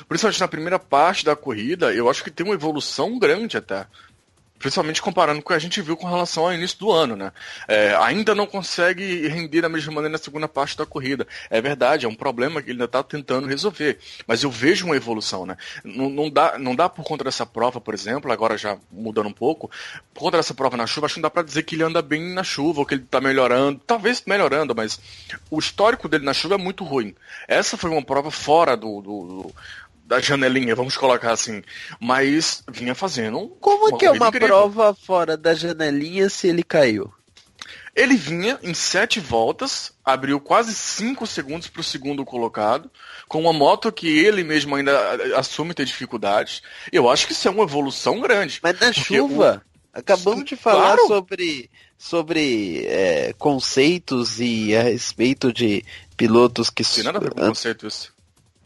principalmente na primeira parte da corrida, eu acho que tem uma evolução grande até. Principalmente comparando com o que a gente viu com relação ao início do ano, né? Ainda não consegue render da mesma maneira na segunda parte da corrida. É verdade, é um problema que ele ainda está tentando resolver. Mas eu vejo uma evolução, né? Não dá por conta dessa prova, por exemplo, agora já mudando um pouco, por conta dessa prova na chuva, acho que não dá para dizer que ele anda bem na chuva, ou que ele está melhorando. Talvez melhorando, mas o histórico dele na chuva é muito ruim. Essa foi uma prova fora da janelinha, vamos colocar assim, mas vinha fazendo Como que é uma incrível. prova fora da janelinha se ele caiu? Ele vinha em 7 voltas, abriu quase 5 segundos para o segundo colocado, com uma moto que ele mesmo ainda assume ter dificuldades. Eu acho que isso é uma evolução grande. Mas na chuva, acabamos de falar sobre conceitos e a respeito de pilotos que Tem nada a ver com conceito isso.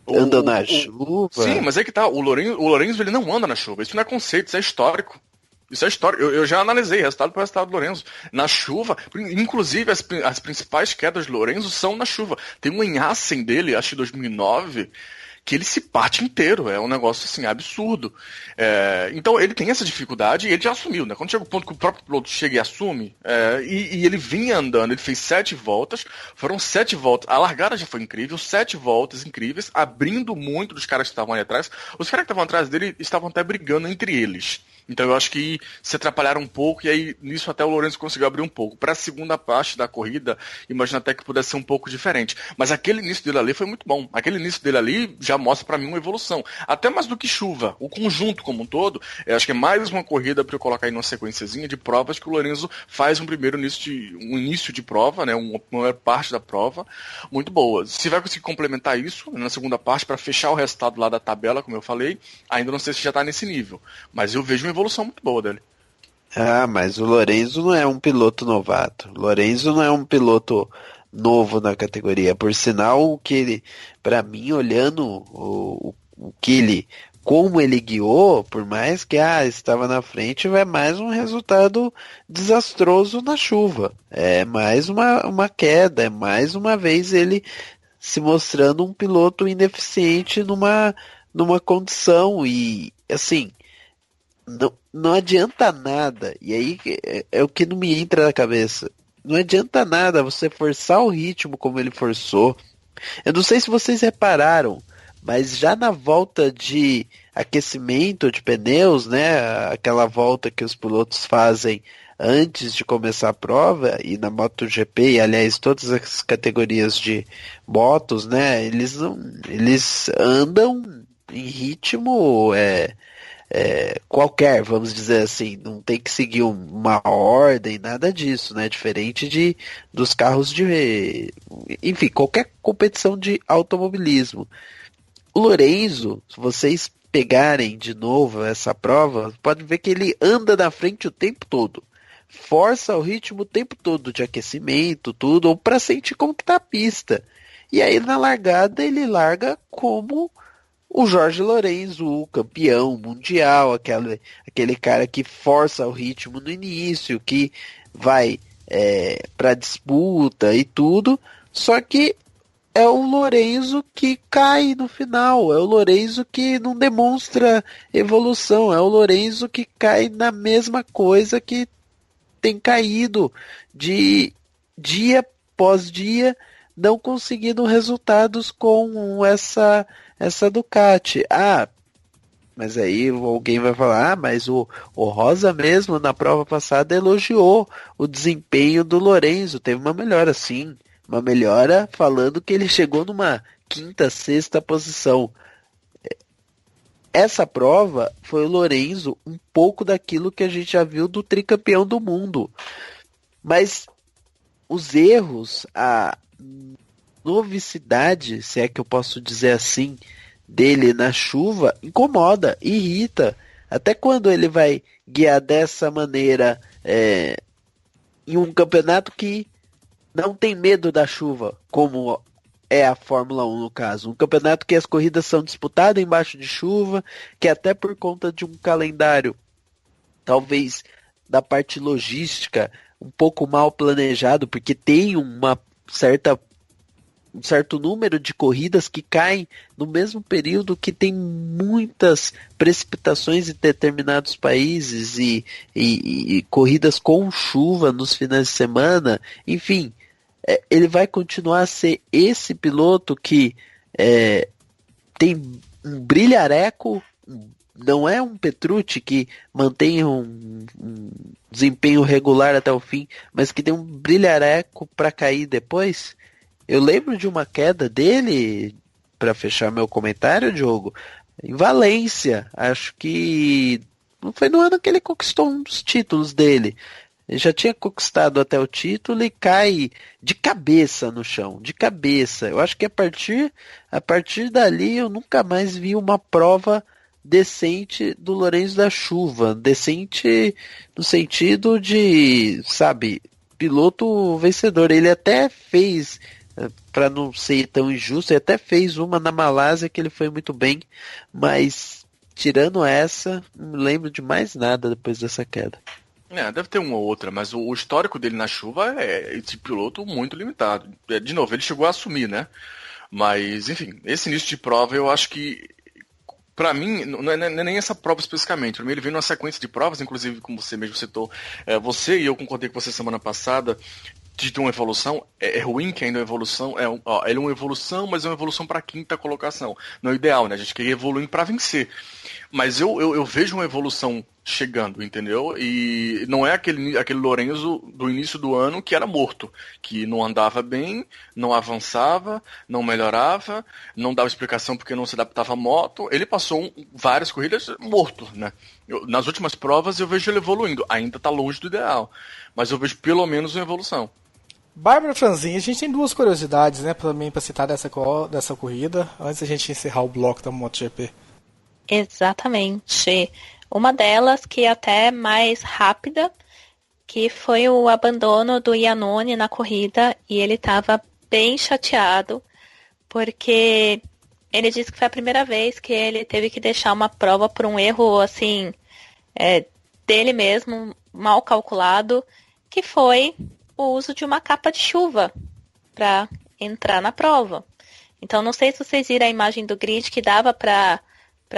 Andam na chuva. Sim, mas é que tá. O Lorenzo ele não anda na chuva. Isso não é conceito, isso é histórico. Isso é histórico. Eu já analisei resultado por resultado do Lorenzo. Na chuva, inclusive as principais quedas do Lorenzo são na chuva. Tem um em Assen dele, acho que 2009, que ele se parte inteiro, é um negócio assim absurdo. Então ele tem essa dificuldade e ele já assumiu, né? Quando chega o ponto que o próprio piloto chega e assume, e ele vinha andando, ele fez 7 voltas, foram 7 voltas, a largada já foi incrível, 7 voltas incríveis, abrindo muito dos caras que estavam ali atrás. Os caras que estavam atrás dele estavam até brigando entre eles. Então eu acho que se atrapalharam um pouco e aí nisso até o Lorenzo conseguiu abrir um pouco. Para a segunda parte da corrida, imagino até que pudesse ser um pouco diferente. Mas aquele início dele ali foi muito bom. Aquele início dele ali já mostra para mim uma evolução. Até mais do que chuva. O conjunto como um todo, eu acho que é mais uma corrida para eu colocar aí numa sequenciazinha de provas que o Lorenzo faz um início de prova, né, uma parte da prova, muito boa. Se vai conseguir complementar isso na segunda parte para fechar o resultado lá da tabela, como eu falei, ainda não sei se já está nesse nível. Mas eu vejo uma evolução muito boa dele. Mas o Lorenzo não é um piloto novato. O Lorenzo não é um piloto novo na categoria. Por sinal, o que ele, para mim, olhando o que ele, como ele guiou, por mais que estava na frente, é mais um resultado desastroso na chuva. É mais uma queda, é mais uma vez ele se mostrando um piloto ineficiente numa condição. E assim, não adianta nada, e aí é o que não me entra na cabeça. Não adianta nada você forçar o ritmo como ele forçou. Eu não sei se vocês repararam, mas já na volta de aquecimento de pneus, né, aquela volta que os pilotos fazem antes de começar a prova, e na MotoGP, e aliás todas as categorias de motos, né, eles andam em ritmo qualquer, vamos dizer assim, não tem que seguir uma ordem, nada disso, né? Diferente dos carros enfim, qualquer competição de automobilismo. O Lorenzo, se vocês pegarem de novo essa prova, pode ver que ele anda na frente o tempo todo. Força o ritmo o tempo todo de aquecimento, tudo, ou para sentir como que tá a pista. E aí na largada ele larga como o Jorge Lorenzo, o campeão mundial, aquele cara que força o ritmo no início, que vai para disputa e tudo, só que é o Lorenzo que cai no final, é o Lorenzo que não demonstra evolução, é o Lorenzo que cai na mesma coisa que tem caído de dia após dia, não conseguindo resultados com essa Ducati. Mas aí alguém vai falar, mas o Rosa mesmo na prova passada elogiou o desempenho do Lorenzo, teve uma melhora sim, uma melhora falando que ele chegou numa quinta, sexta posição. Essa prova foi o Lorenzo um pouco daquilo que a gente já viu do tricampeão do mundo, mas os erros, a novicidade, se é que eu posso dizer assim, dele na chuva, incomoda, irrita. Até quando ele vai guiar dessa maneira em um campeonato que não tem medo da chuva, como é a Fórmula 1 no caso. Um campeonato que as corridas são disputadas embaixo de chuva, que até por conta de um calendário, talvez da parte logística, um pouco mal planejado, porque tem um certo número de corridas que caem no mesmo período, que tem muitas precipitações em determinados países e corridas com chuva nos finais de semana. Enfim, ele vai continuar a ser esse piloto que tem um brilhareco, não é um Petrucci que mantém um desempenho regular até o fim, mas que tem um brilhareco para cair depois. Eu lembro de uma queda dele, para fechar meu comentário, Diogo, em Valência. Acho que não foi no ano que ele conquistou um dos títulos dele. Ele já tinha conquistado até o título e cai de cabeça no chão, de cabeça. Eu acho que a partir dali eu nunca mais vi uma prova decente do Lorenzo da Chuva. Decente no sentido de, sabe, piloto vencedor. Ele até fez, para não ser tão injusto, ele até fez uma na Malásia que ele foi muito bem, mas tirando essa, não me lembro de mais nada depois dessa queda. Deve ter uma ou outra, mas o histórico dele na chuva é esse piloto muito limitado. De novo, ele chegou a assumir, né? Mas, enfim, esse início de prova eu acho que, pra mim, não é nem essa prova especificamente. Pra mim ele vem numa sequência de provas, inclusive como você mesmo citou, você e eu concordei com você semana passada, de ter uma evolução, é ruim que ainda é uma evolução, ele é uma evolução, mas é uma evolução para a quinta colocação. Não é o ideal, né? A gente quer ir evoluindo para vencer. Mas eu vejo uma evolução chegando, entendeu? E não é aquele Lorenzo do início do ano que era morto, que não andava bem, não avançava, não melhorava, não dava explicação porque não se adaptava à moto. Ele passou várias corridas morto, né? Nas últimas provas eu vejo ele evoluindo. Ainda está longe do ideal, mas eu vejo pelo menos uma evolução. Bárbara Franzin, a gente tem duas curiosidades, né, também para citar dessa corrida, antes da gente encerrar o bloco da MotoGP. Exatamente. Uma delas, que é até mais rápida, que foi o abandono do Iannone na corrida, e ele estava bem chateado, porque ele disse que foi a primeira vez que ele teve que deixar uma prova por um erro, assim, dele mesmo, mal calculado, que foi o uso de uma capa de chuva para entrar na prova. Então, não sei se vocês viram a imagem do grid que dava para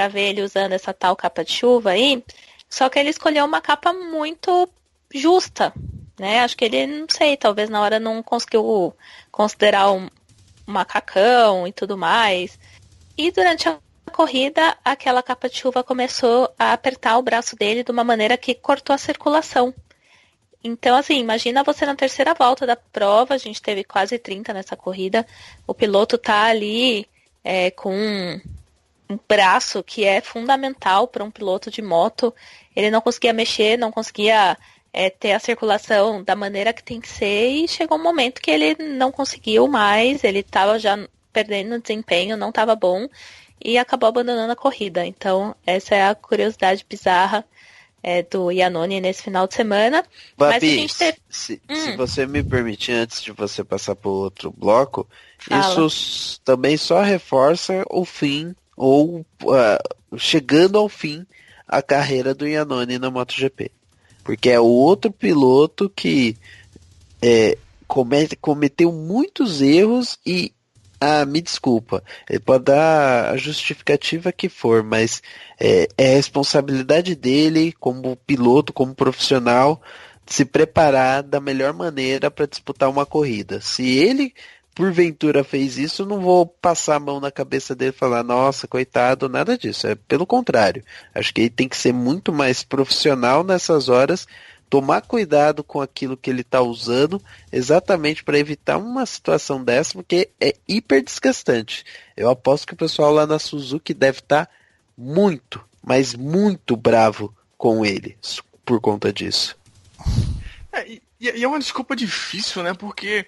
ver ele usando essa tal capa de chuva aí, só que ele escolheu uma capa muito justa, né? Acho que ele, não sei, talvez na hora não conseguiu considerar um macacão e tudo mais. E durante a corrida, aquela capa de chuva começou a apertar o braço dele de uma maneira que cortou a circulação. Então, assim, imagina você na terceira volta da prova, a gente teve quase 30 nessa corrida, o piloto tá ali com um braço que é fundamental para um piloto de moto, ele não conseguia mexer, não conseguia ter a circulação da maneira que tem que ser, e chegou um momento que ele não conseguiu mais, ele estava já perdendo desempenho, não estava bom, e acabou abandonando a corrida. Então, essa é a curiosidade bizarra do Iannone nesse final de semana. Babi, mas a gente teve... se você me permitir, antes de você passar para o outro bloco, Fala. isso também só reforça o fim, ou chegando ao fim, a carreira do Iannone na MotoGP. Porque é o outro piloto que cometeu muitos erros e, me desculpa, ele pode dar a justificativa que for, mas é responsabilidade dele como piloto, como profissional, se preparar da melhor maneira para disputar uma corrida. Se ele porventura fez isso, eu não vou passar a mão na cabeça dele e falar, nossa, coitado, nada disso. É pelo contrário. Acho que ele tem que ser muito mais profissional nessas horas, tomar cuidado com aquilo que ele está usando, exatamente para evitar uma situação dessa, porque é hiper desgastante. Eu aposto que o pessoal lá na Suzuki deve estar muito, mas muito bravo com ele, por conta disso. E é uma desculpa difícil, né, porque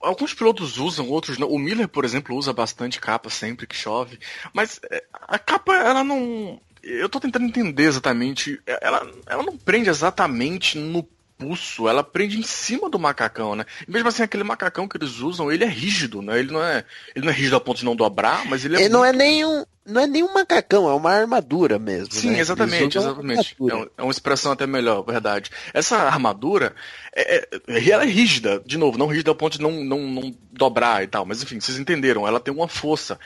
alguns pilotos usam, outros não. O Miller, por exemplo, usa bastante capa sempre que chove, mas a capa, ela não... Eu tô tentando entender exatamente. Ela não prende exatamente no pulso, ela prende em cima do macacão, né? E mesmo assim, aquele macacão que eles usam, ele é rígido, né? Ele não é rígido a ponto de não dobrar, mas ele não é nem um macacão, é uma armadura mesmo. Sim, né? Exatamente. É uma expressão até melhor, verdade. Essa armadura, ela é rígida, de novo, não rígida a ponto de não dobrar e tal, mas enfim, vocês entenderam, ela tem uma força.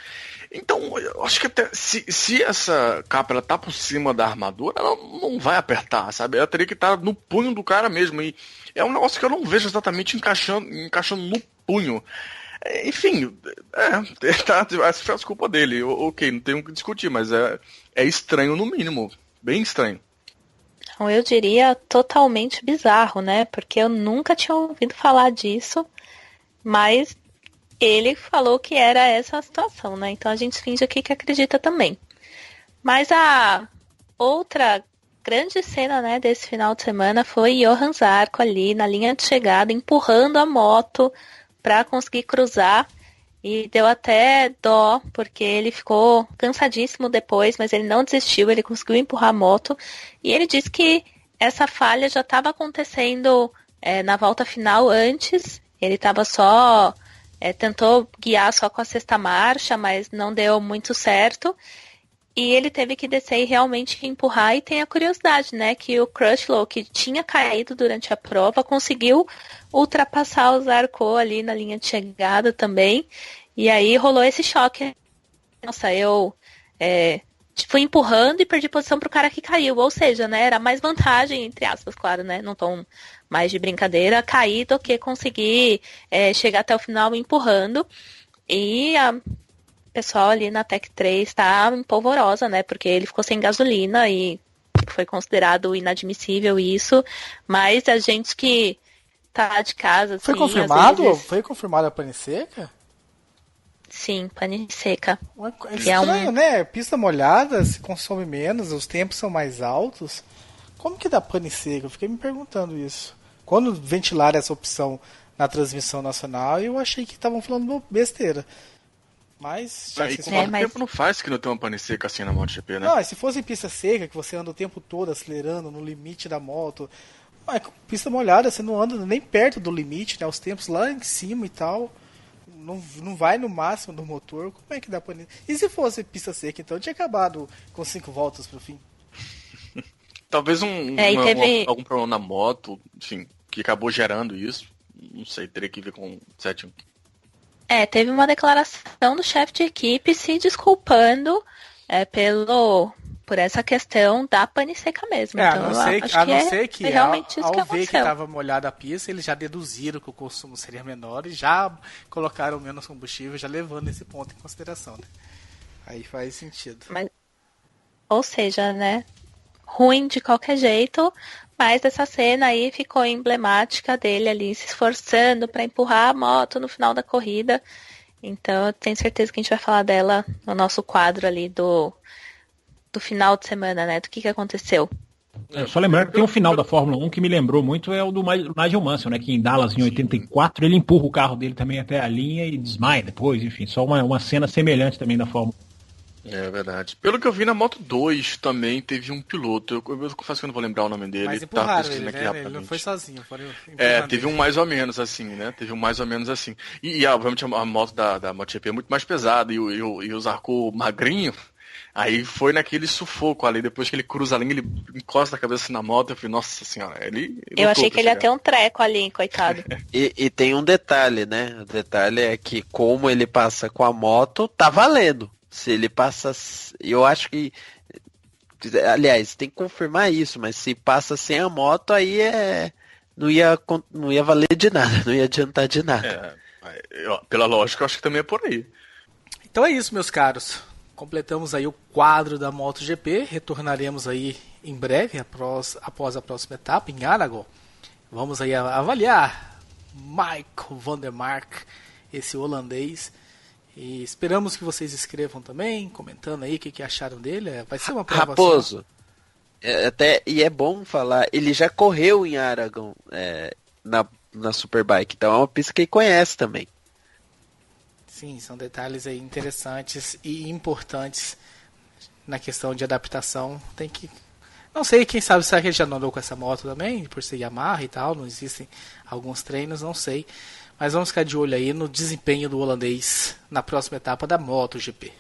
Então, eu acho que até se essa capa ela tá por cima da armadura, ela não vai apertar, sabe? Ela teria que estar no punho do cara mesmo. E é um negócio que eu não vejo exatamente encaixando no punho. Enfim, essa foi a desculpa dele. Ok, não tem o que discutir, mas é estranho no mínimo. Bem estranho. Eu diria totalmente bizarro, né? Porque eu nunca tinha ouvido falar disso, mas ele falou que era essa a situação, né? Então a gente finge aqui que acredita também. Mas a outra grande cena, né, desse final de semana foi Johan Zarco ali na linha de chegada, empurrando a moto para conseguir cruzar. E deu até dó, porque ele ficou cansadíssimo depois, mas ele não desistiu, ele conseguiu empurrar a moto. E ele disse que essa falha já estava acontecendo na volta final antes, ele estava só... tentou guiar só com a sexta marcha, mas não deu muito certo. E ele teve que descer e realmente empurrar. E tem a curiosidade, né? Que o Crutchlow, que tinha caído durante a prova, conseguiu ultrapassar o Zarco ali na linha de chegada também. E aí rolou esse choque. Nossa, eu fui empurrando e perdi posição pro cara que caiu. Ou seja, né, era mais vantagem, entre aspas, claro, né? Não tom mais de brincadeira, cair do que conseguir chegar até o final empurrando. E a pessoal ali na Tech 3 tá empolvorosa, né? Porque ele ficou sem gasolina e foi considerado inadmissível isso. Mas a gente que tá de casa, assim, Foi confirmado? às vezes... Foi confirmado a pane seca? Sim, pane seca. É estranho, né? Pista molhada se consome menos, os tempos são mais altos. Como que dá pane seca? Eu fiquei me perguntando isso. Quando ventilaram essa opção na transmissão nacional, eu achei que estavam falando besteira. Mas... E quanto tempo não faz que não tem uma pane seca assim na MotoGP, né? Não, se fosse pista seca, que você anda o tempo todo acelerando no limite da moto... Mas pista molhada, você não anda nem perto do limite, né? Os tempos lá em cima e tal... Não vai no máximo do motor, como é que dá pra... E se fosse pista seca, então tinha acabado com 5 voltas pro fim. Talvez algum problema na moto, enfim, que acabou gerando isso. Não sei, teria que ver com o setting. Teve uma declaração do chefe de equipe se desculpando por essa questão da pane seca mesmo. Então, a não ser que realmente isso que ao ver que aconteceu. estava molhada a pista, eles já deduziram que o consumo seria menor e já colocaram menos combustível, já levando esse ponto em consideração, né? Aí faz sentido. Ou seja, né? Ruim de qualquer jeito, mas essa cena aí ficou emblemática dele ali se esforçando para empurrar a moto no final da corrida. Então eu tenho certeza que a gente vai falar dela no nosso quadro ali do final de semana, né? Do que aconteceu. Só lembrando que tem um final da Fórmula 1 que me lembrou muito, é o do Nigel Mansell, né? Que em Dallas, em 84, ele empurra o carro dele também até a linha e desmaia depois, enfim, só uma cena semelhante também da Fórmula 1. É verdade. Pelo que eu vi na Moto 2 também teve um piloto, eu confesso que eu não vou lembrar o nome dele. Mas empurraram ele, né? Ele não foi sozinho. Teve um mais ou menos assim, né? Teve um mais ou menos assim. E obviamente a moto da MotoGP é muito mais pesada e o Zarco magrinho, aí foi naquele sufoco ali, depois que ele cruza a linha, ele encosta a cabeça na moto, eu falei, nossa senhora, eu achei que ele ia ter um treco ali, coitado. E tem um detalhe, né? O detalhe é que como ele passa com a moto, tá valendo. Se ele passa... Eu acho que... Aliás, tem que confirmar isso, mas se passa sem a moto, aí não ia valer de nada, não ia adiantar de nada. Pela lógica, eu acho que também é por aí. Então é isso, meus caros. Completamos aí o quadro da MotoGP. Retornaremos aí em breve, após a próxima etapa, em Aragon. Vamos aí avaliar Michael van der Mark, esse holandês. E esperamos que vocês escrevam também, comentando aí o que acharam dele. Vai ser uma prova. Raposo, e é bom falar, ele já correu em Aragon na Superbike, então é uma pista que ele conhece também. Sim, são detalhes aí interessantes e importantes na questão de adaptação. Tem que... Não sei, quem sabe, será que ele já não andou com essa moto também, por ser Yamaha e tal, não existem alguns treinos, não sei. Mas vamos ficar de olho aí no desempenho do holandês na próxima etapa da MotoGP.